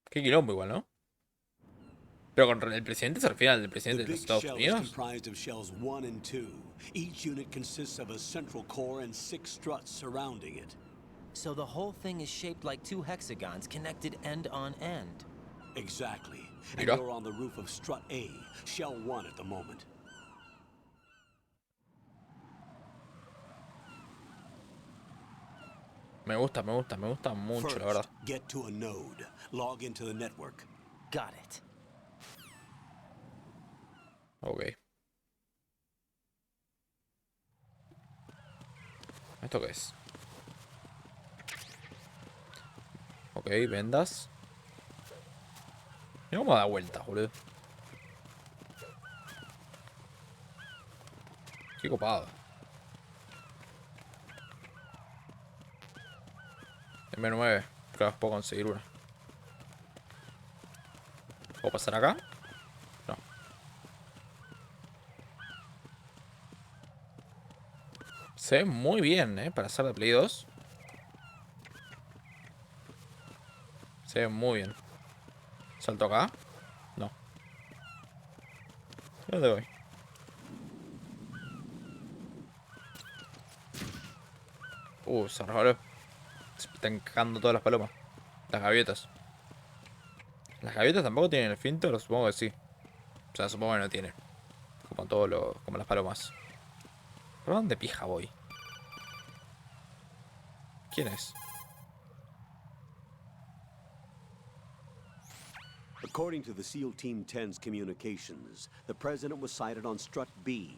Qué quilombo igual, ¿no? Pero con el presidente se refiere al presidente de los The big Estados shell is Unidos. comprised of shells 1 and 2. Each unit consists of a central core and 6 struts surrounding it. So the whole thing is shaped like 2 hexagons connected end on end. Exactly. And Mira. you're on the roof of strut A, shell 1 at the moment. Me gusta mucho, First, la verdad. get to a node. Log into the network. Got it. Ok. ¿Esto qué es? Ok, vendas. Mira cómo da vueltas, boludo. Qué copado. M9. Creo que puedo conseguir una. ¿Puedo pasar acá? No. Se ve muy bien, para hacer de Play 2. Se ve muy bien. ¿Salto acá? No. ¿Dónde voy? Se resbaló. Se están cagando todas las palomas. Las gaviotas. Las gaviotas tampoco tienen el filtro, supongo que sí. O sea, supongo que no tienen. Como todo lo. Como las palomas. ¿Por dónde pija voy? ¿Quién es? According to the SEAL Team 10's communications, the president was sighted on strut B.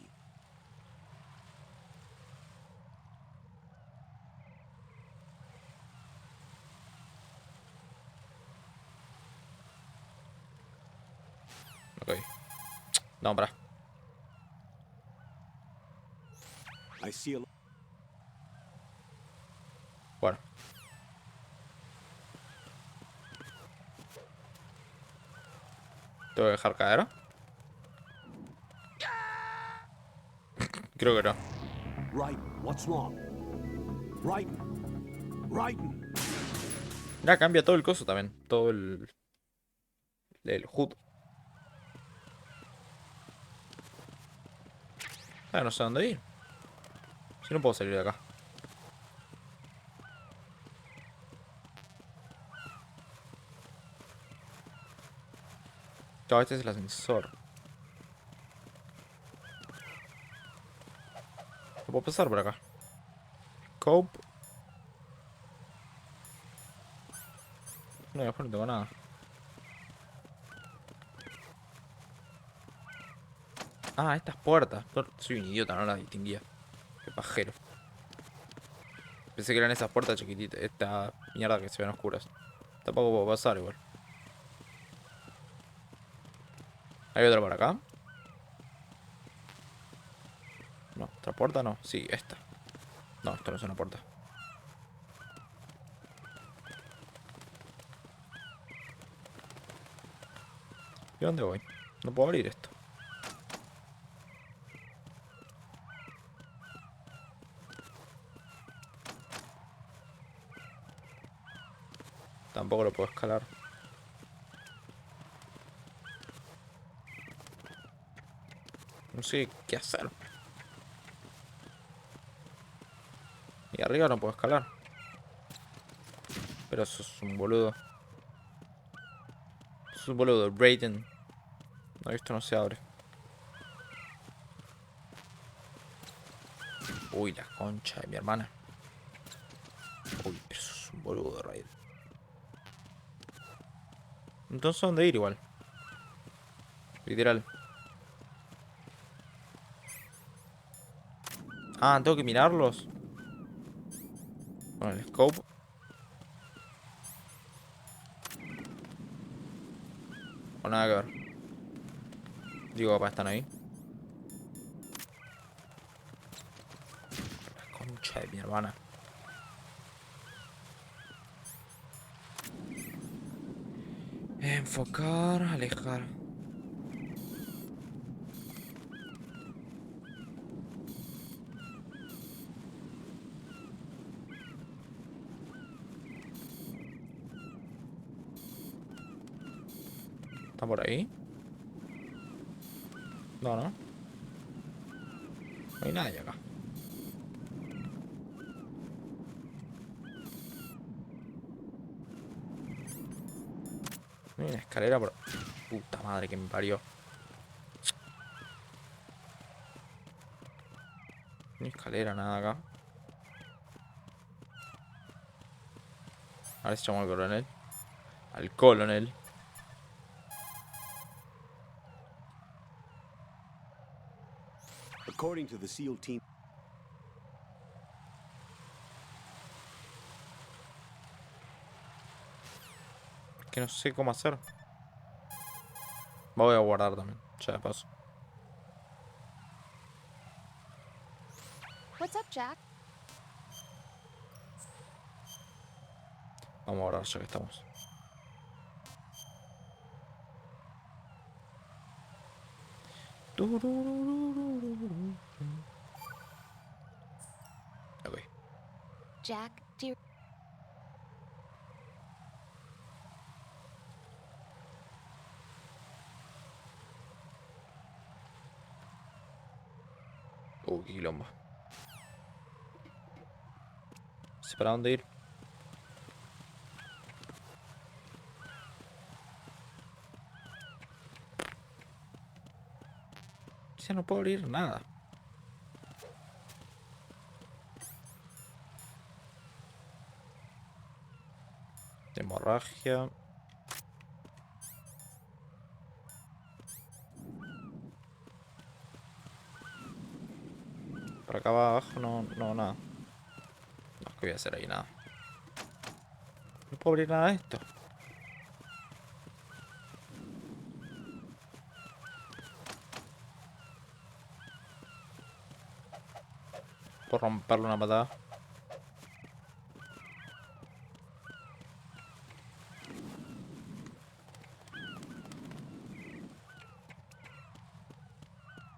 Ok. No, pará. I see a... Bueno. ¿Tengo que dejar caer? Creo que no. Raiden, what's wrong? Raiden! Ya cambia todo el coso también. Todo el HUD. Ah, no sé dónde ir. Si no puedo salir de acá. Claro, este es el ascensor. No puedo pasar por acá. Cope. No, después no tengo nada. Ah, estas puertas. Soy un idiota, no las distinguía. Qué pajero. Pensé que eran esas puertas chiquititas. Esta mierda que se ven oscuras. Tampoco puedo pasar igual. ¿Hay otra por acá? No, ¿otra puerta? No, sí, esta. No, esto no es una puerta. ¿Y dónde voy? No puedo abrir esto. Tampoco lo puedo escalar. No sé qué hacer. Y arriba no puedo escalar. Pero eso es un boludo. Eso es un boludo. RAIDEEEN. No, esto no se abre. Uy, la concha de mi hermana. Uy, pero eso es un boludo, RAIDEEEN. Entonces, ¿dónde ir igual? Literal. Ah, tengo que mirarlos. Con el scope. O nada que ver. Digo, capaz están ahí. La concha de mi hermana. Enfocar, alejar. ¿Está por ahí? No, no. No hay nadie acá. No hay una escalera por... Puta madre que me parió. No hay escalera, nada acá. A ver si llamo al coronel. Al colonel. According to the SEAL team, Que no sé cómo hacer. Voy a guardar también. Ya de paso. What's up, Jack? Vamos a guardar ya que estamos. Ok. Jack, do you... Qué quilombo. No sé para dónde ir. Ya no puedo abrir nada. Hemorragia. Por acá abajo no, nada. No, ¿qué voy a hacer ahí? Nada. No puedo abrir nada de esto. Puedo romperle una patada.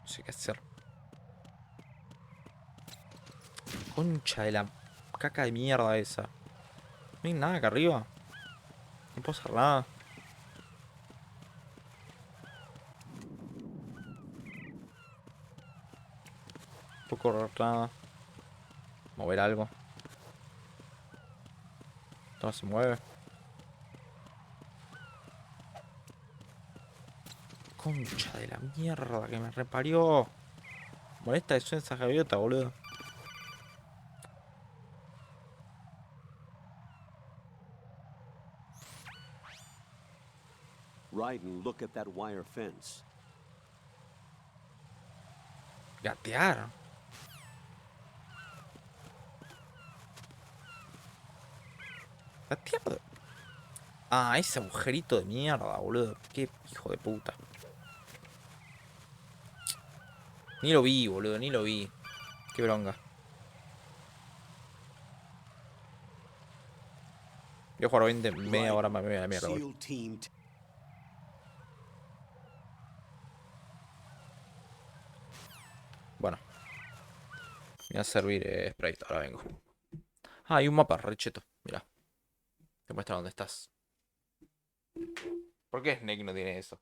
No sé qué hacer. Concha de la caca de mierda esa. No hay nada acá arriba. No puedo hacer nada. No puedo correr nada. Mover algo. Esto no se mueve. Concha de la mierda que me reparió. Molesta eso en esa gaviota, boludo. Raiden, look at that wire fence. Gatear. Gatear. Ah, ese agujerito de mierda, boludo. Qué hijo de puta. Ni lo vi, boludo, ni lo vi. Qué bronca. Voy a jugar 20, media hora más, me voy a la mierda, boludo. SEAL team. Bueno. Me voy a servir Sprite, ahora vengo. Ah, hay un mapa, recheto. Mirá. Te muestra dónde estás. ¿Por qué Snake no tiene eso?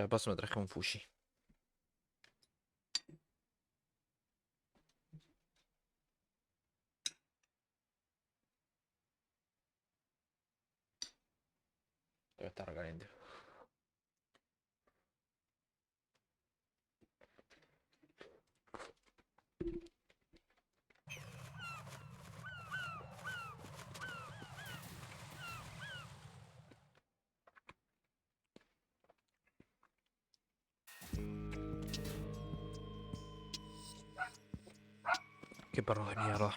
De paso me traje un Fuji. Debe estar caliente. Qué perro de mierda.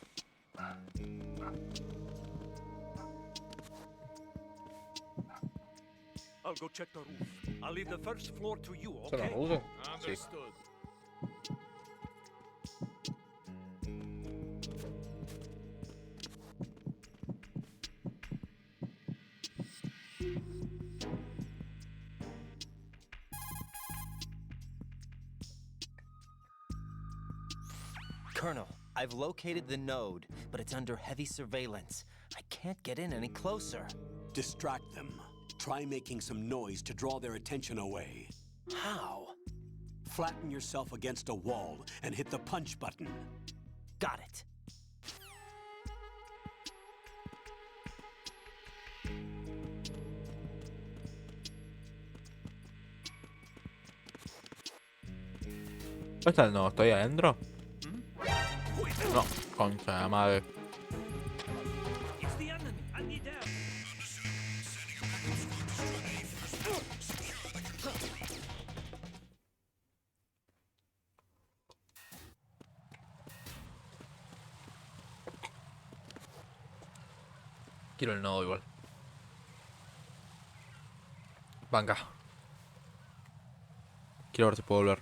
I'll go check the roof. I'll leave the first floor to you, ¿Son los okay? rusos? Sí. Understood. Colonel, I've located the node, but it's under heavy surveillance. I can't get in any closer. Distract them. Try making some noise to draw their attention away. How? Flatten yourself against a wall and hit the punch button. Got it. ¿Dónde está el no? ¿Estoy adentro? No, concha de la madre. It's the enemy. I need help. Quiero el nodo igual. Banca. Quiero ver si puedo volver.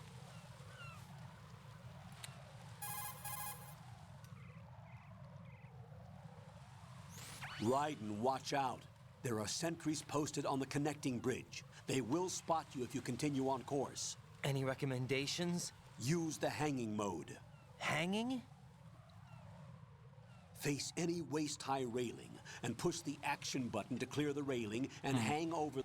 Raiden, watch out. There are sentries posted on the connecting bridge. They will spot you if you continue on course. Any recommendations? Use the hanging mode. Hanging? Face any waist-high railing and push the action button to clear the railing and hang over.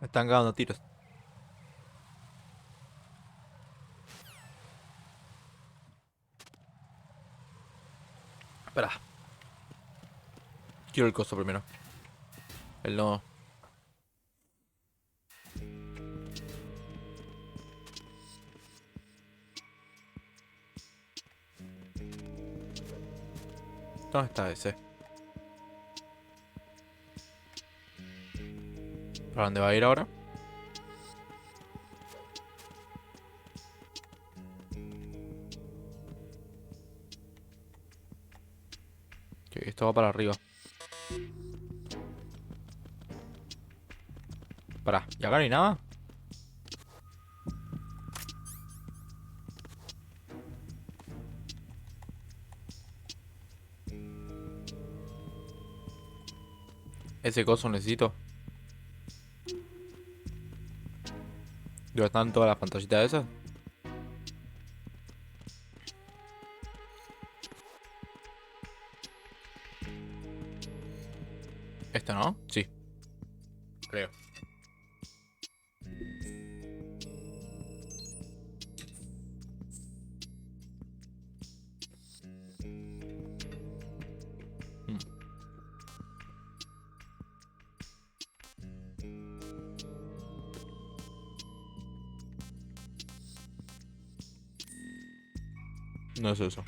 Me están cagando tiros. Espera. Quiero el coso primero. El no. ¿Dónde está ese? ¿Para dónde va a ir ahora? Ok, esto va para arriba. Pará, ¿y acá no hay nada? Ese coso necesito. ¿Dónde están todas las pantallitas esas? ¿Esta no? Sí. Creo. No es eso.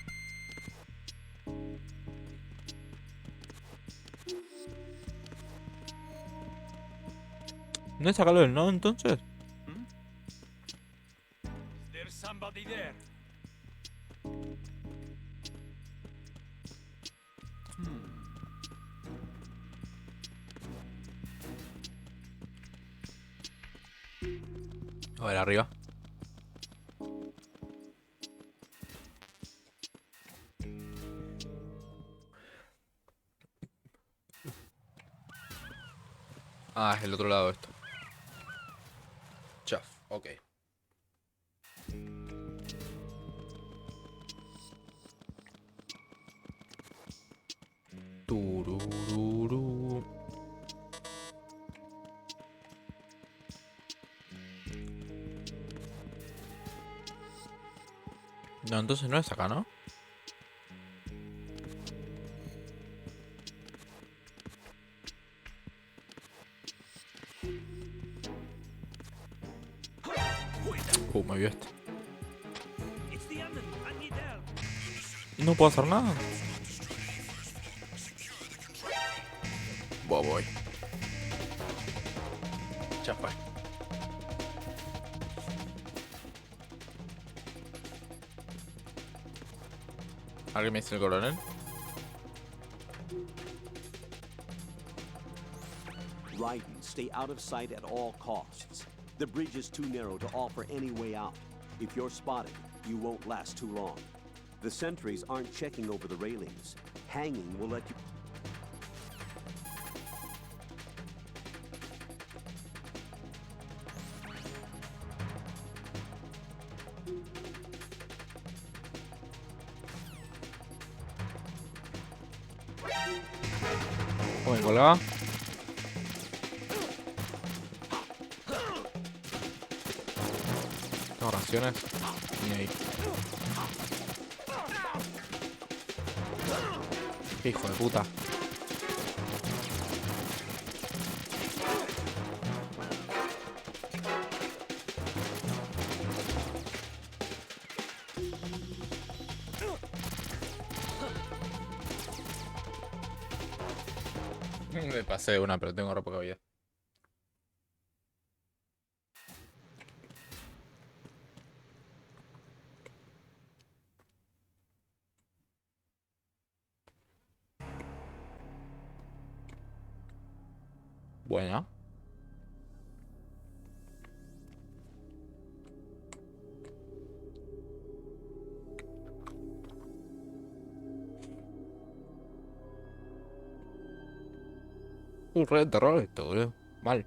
¿No es sacarlo del nodo entonces? There's somebody there. A ver, arriba. Ah, es el otro lado esto. Chaf. Ok. Turururu. No, entonces no es acá, ¿no? Me vio este. It's the enemy. I need help. No puedo hacer nada. Voy. Ya fue. ¿Alguien me dice el coronel? Raiden, stay out of sight at all costs. The bridge is too narrow to offer any way out. If you're spotted, you won't last too long. The sentries aren't checking over the railings. Hanging will let you... Me colgaba. Tengo raciones. Ni ahí. Qué hijo de puta. Me pasé de una, pero tengo re poca vida. Bueno. Re de terror esto, boludo. Mal.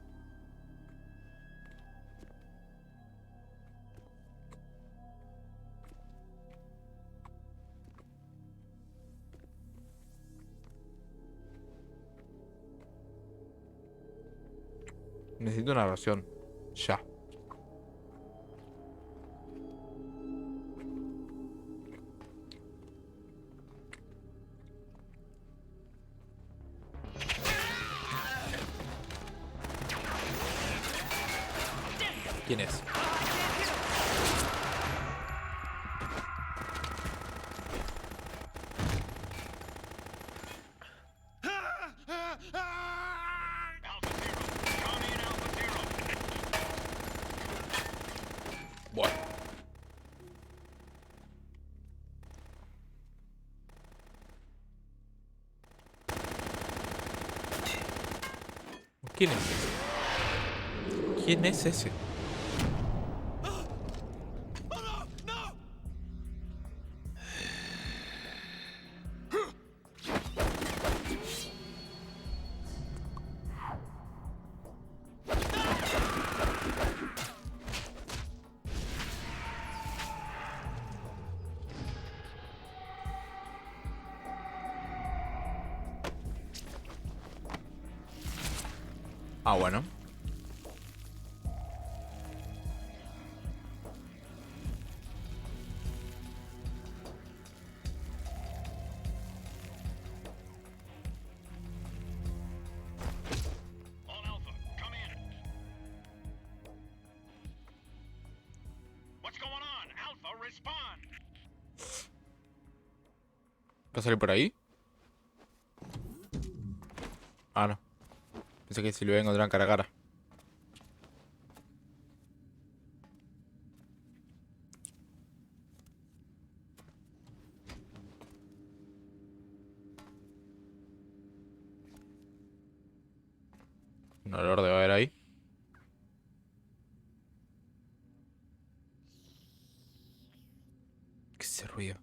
Necesito una ración. Ya. ¿Quién es? Bueno. ¿Quién es ese? ¿Quién es ese? Ah, bueno. All Alpha, come in. What's going on? Alpha, respond. ¿Va a salir por ahí? Ah, no. Pensé que si lo voy a encontrar cara a cara. Un olor debe haber ahí. ¿Qué es ese ruido?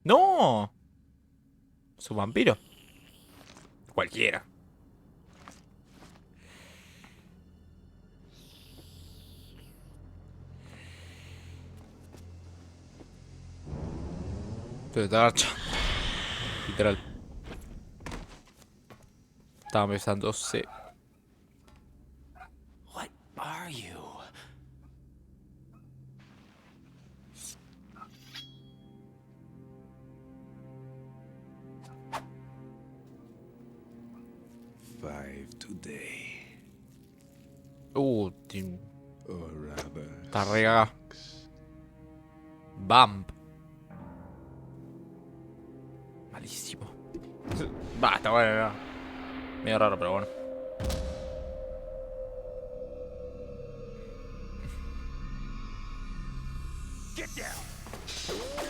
¡No! ¿Es un vampiro? Cualquiera. Te está agachando. Literal. Estaba besándose. What are you? Today. Or rather, está regada. Bump. Malísimo. Va, está bueno. Medio raro, pero bueno. Get down.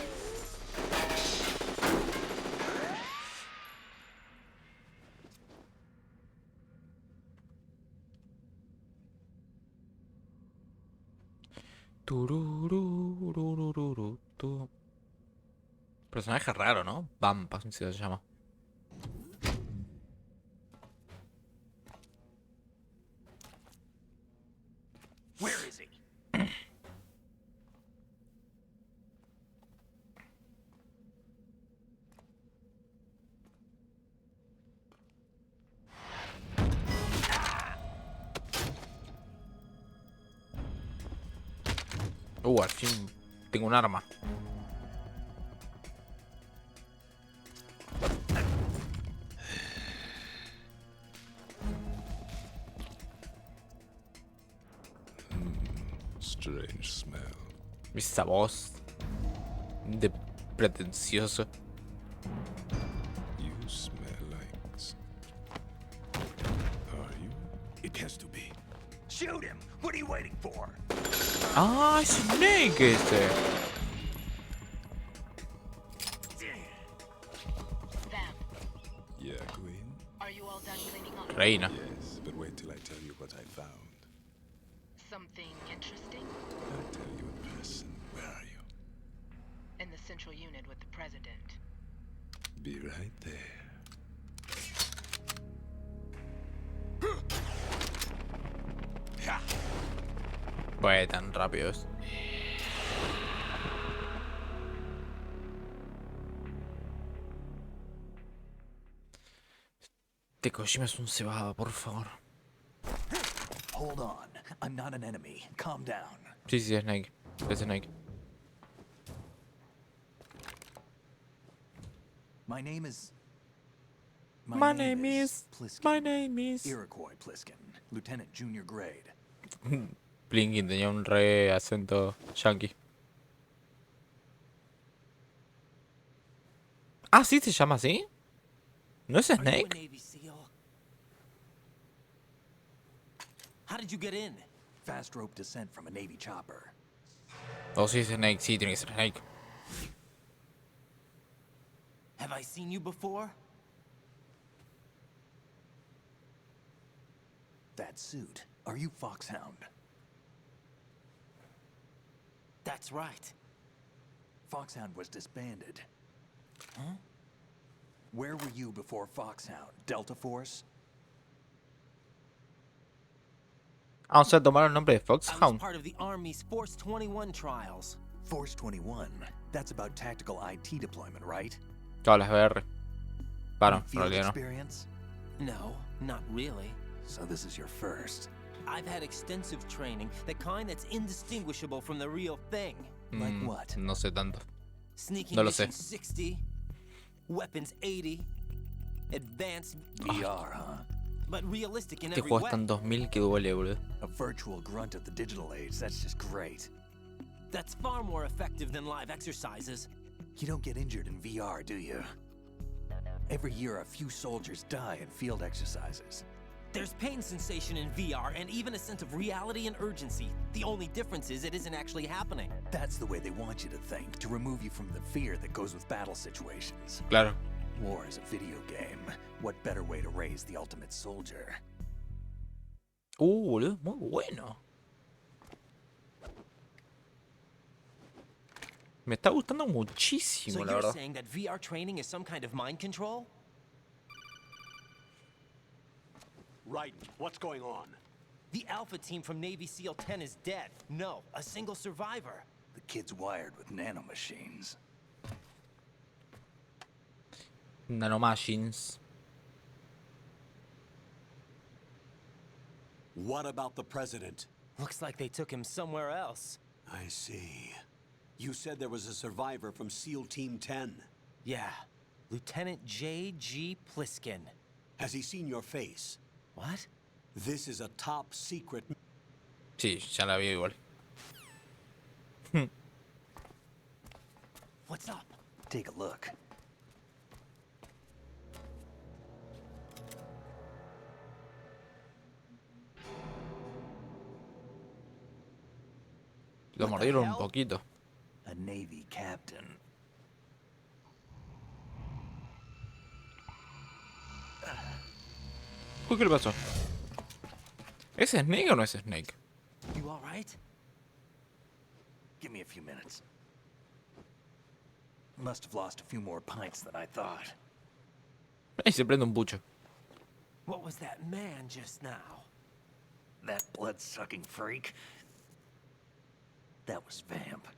Tururururururu. Personaje raro, ¿no? Bump, así se llama. Where is he? Al fin tengo un arma. Strange smell. Esa voz de pretencioso. You smell like. Are you? It has to be. Shoot him! What are you waiting for? Ah, Snake ese. Yeah, Queen. Are you all done cleaning up? Reina. Yes, but wait till I tell you what I found. Something interesting? I'll tell you in person. Where are you? In the central unit with the president. Be right there. Bueno, tan rápidos. Este Kojima es un cebado, por favor. Hold on. I'm not an enemy. Calm down. Sí, sí, es Snake. Es Snake. My name is... My name is... Pliskin. My name is... Iroquois Pliskin. Lieutenant Junior Grade. Blinking tenía un re acento yankee. Ah, ¿sí se llama así? ¿No es Snake? Navy SEAL? How did you get in? Fast rope descent from a Navy chopper. Oh, sí es Snake. Sí, tiene que ser Snake. Have I seen you before? That suit. Are you Foxhound? That's right. Foxhound was disbanded. Huh? Where were you before Foxhound? Delta Force? Ah, o sea, tomaron el nombre de I was Foxhound. part of the Army's Force 21 trials. Force 21. That's about tactical IT deployment, right? Todas las BR. Bueno, en Field realidad no. experience? No, not really. So this is your first. I've had extensive training, the kind that's indistinguishable from the real thing. Like what? No sé tanto. Sneaking No lo sé. mission 60, weapons 80, advanced VR, huh? but realistic in Este every juego way. está en 2000 que duele, boludo. A virtual grunt of the digital age. That's just great. That's far more effective than live exercises. You don't get injured in VR, do you? Every year, a few soldiers die in field exercises. There's pain sensation in VR and even a sense of reality and urgency. The only difference is it isn't actually happening. That's the way they want you to think, to remove you from the fear that goes with battle situations. Claro. War is a video game. What better way to raise the ultimate soldier? Boludo, muy bueno. Me está gustando muchísimo, So la you're verdad. saying that VR training is some kind of mind control? Raiden, what's going on? The Alpha team from Navy SEAL 10 is dead. No, a single survivor. The kid's wired with nanomachines. Nanomachines. What about the president? Looks like they took him somewhere else. I see. You said there was a survivor from SEAL Team 10. Yeah. Lieutenant J.G. Pliskin. Has he seen your face? What? This is a top secret. Sí, ya la vi igual. What's up? Take a look. Lo mordieron un poquito. A Navy captain. Uy, ¿qué le pasó? ¿Es Snake o no es Snake? You all right? Give me a few minutes. Must have lost a few more pints than I thought. Ahí se prende un pucho. What was that man just now? That blood-sucking freak. That was Vamp.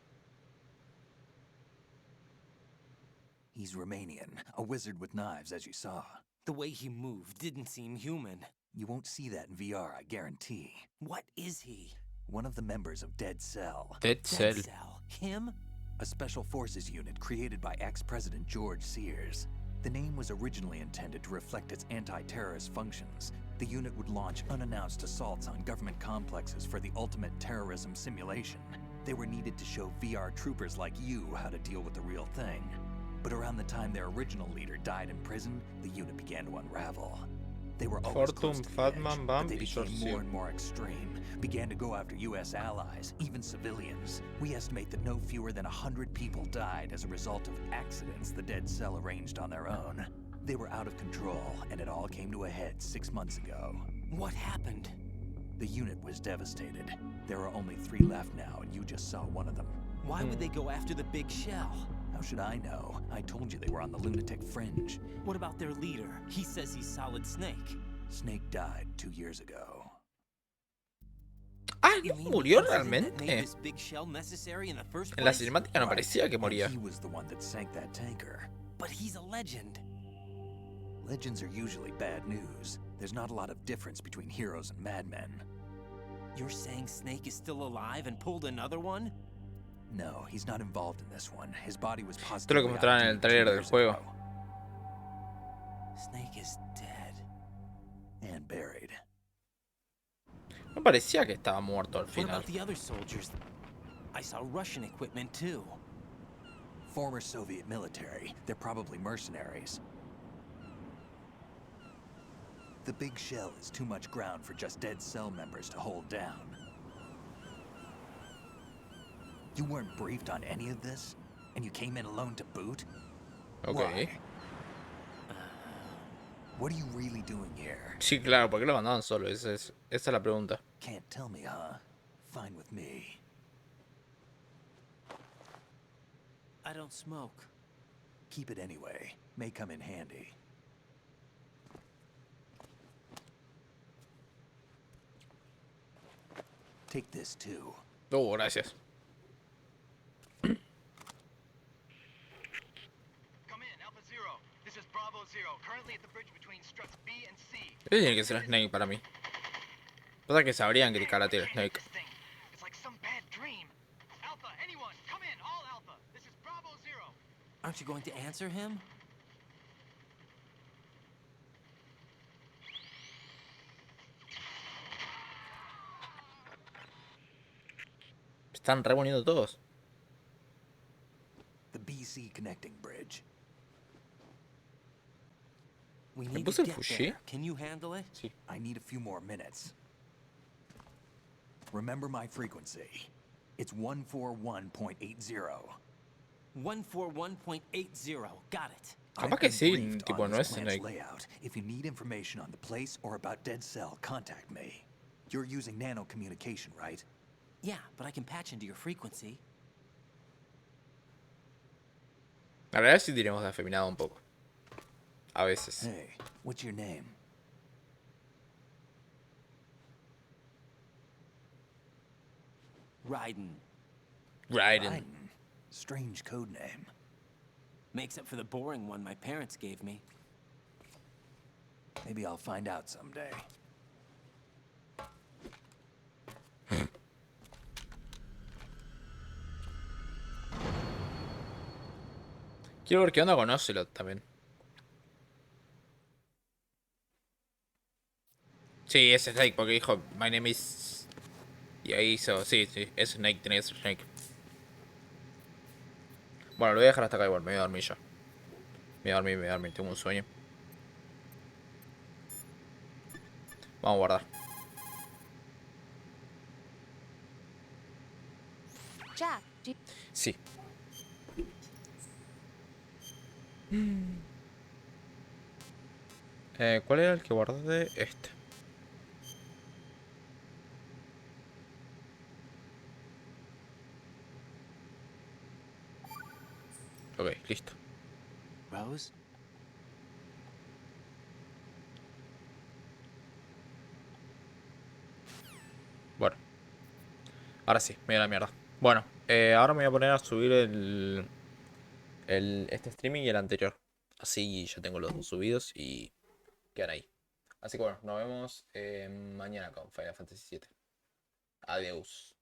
He's Romanian, a wizard with knives, as you saw. The way he moved didn't seem human. You won't see that in VR, I guarantee. What is he? One of the members of Dead Cell. Dead Cell. Him? A special forces unit created by ex-President George Sears. The name was originally intended to reflect its anti-terrorist functions. The unit would launch unannounced assaults on government complexes for the ultimate terrorism simulation. They were needed to show VR troopers like you how to deal with the real thing. But around the time their original leader died in prison, the unit began to unravel. They were always close to the edge, but they became more and more extreme, began to go after US allies, even civilians. We estimate that no fewer than 100 people died as a result of accidents the Dead Cell arranged on their own. They were out of control, and it all came to a head 6 months ago. What happened? The unit was devastated. There are only 3 left now, and you just saw one of them. Why would they go after the big shell? How should I know? I told you they were on the lunatic fringe. What about their leader? He says he's Solid Snake. Snake died 2 years ago. Ah, ¿no murió realmente? Big shell necessary in the first En la place? cinemática no parecía que moría. He was the one that sank that tanker. But he's a legend. Legends are usually bad news. There's not a lot of difference between heroes and madmen. You're saying Snake is still alive and pulled another one? No, he's not involved in this one. His body was Esto es lo que positively mostraron en el trailer del juego. Snake is dead. And buried. No parecía que estaba muerto al What final. about the other soldiers? I saw Russian equipment too. Former Soviet military. They're probably mercenaries. The big shell is too much ground for just Dead Cell members to hold down. You weren't briefed on any of this? And you came in alone to boot? Okay. What are you really doing here? Sí, claro, ¿por qué lo mandaban solo? Esa es la pregunta. Can't tell me, huh? Fine with me. I don't smoke. Keep it anyway. May come in handy. Take this too. Oh, gracias. Ese tiene que ser Snake para mí. Pasa que sabrían que cara tiene Snake. Aren't you going to answer him? Están reuniendo todos. The BC connecting bridge. We ¿Me need puse to el get fushi? there. Can you handle it? Sí. I need a few more minutes. Remember my frequency. It's 141.80. 141.80. Got it. Capaz que sí, tipo, no es Snake. Layout. If you need information on the place or about Dead Cell, contact me. You're using nano communication, right? Yeah, but I can patch into your frequency. La verdad sí tenemos de afeminado un poco. A veces. Hey, what's your name? Raiden. Raiden. Strange code name. Makes up for the boring one my parents gave me. Maybe I'll find out someday. Quiero ver qué onda con Ocelot también. Sí, es Snake, porque dijo, my name is... Y ahí hizo, sí, es Snake, tiene que ser Snake. Bueno, lo voy a dejar hasta acá igual, me voy a dormir ya. Me voy a dormir, tengo un sueño. Vamos a guardar. Jack, Sí. ¿Cuál era el que guardé? Este. Ok, listo. Rose? Bueno. Ahora sí, me dio la mierda. Bueno, ahora me voy a poner a subir este streaming y el anterior. Así ya tengo los dos subidos y quedan ahí. Así que bueno, nos vemos mañana con Final Fantasy VII. Adiós.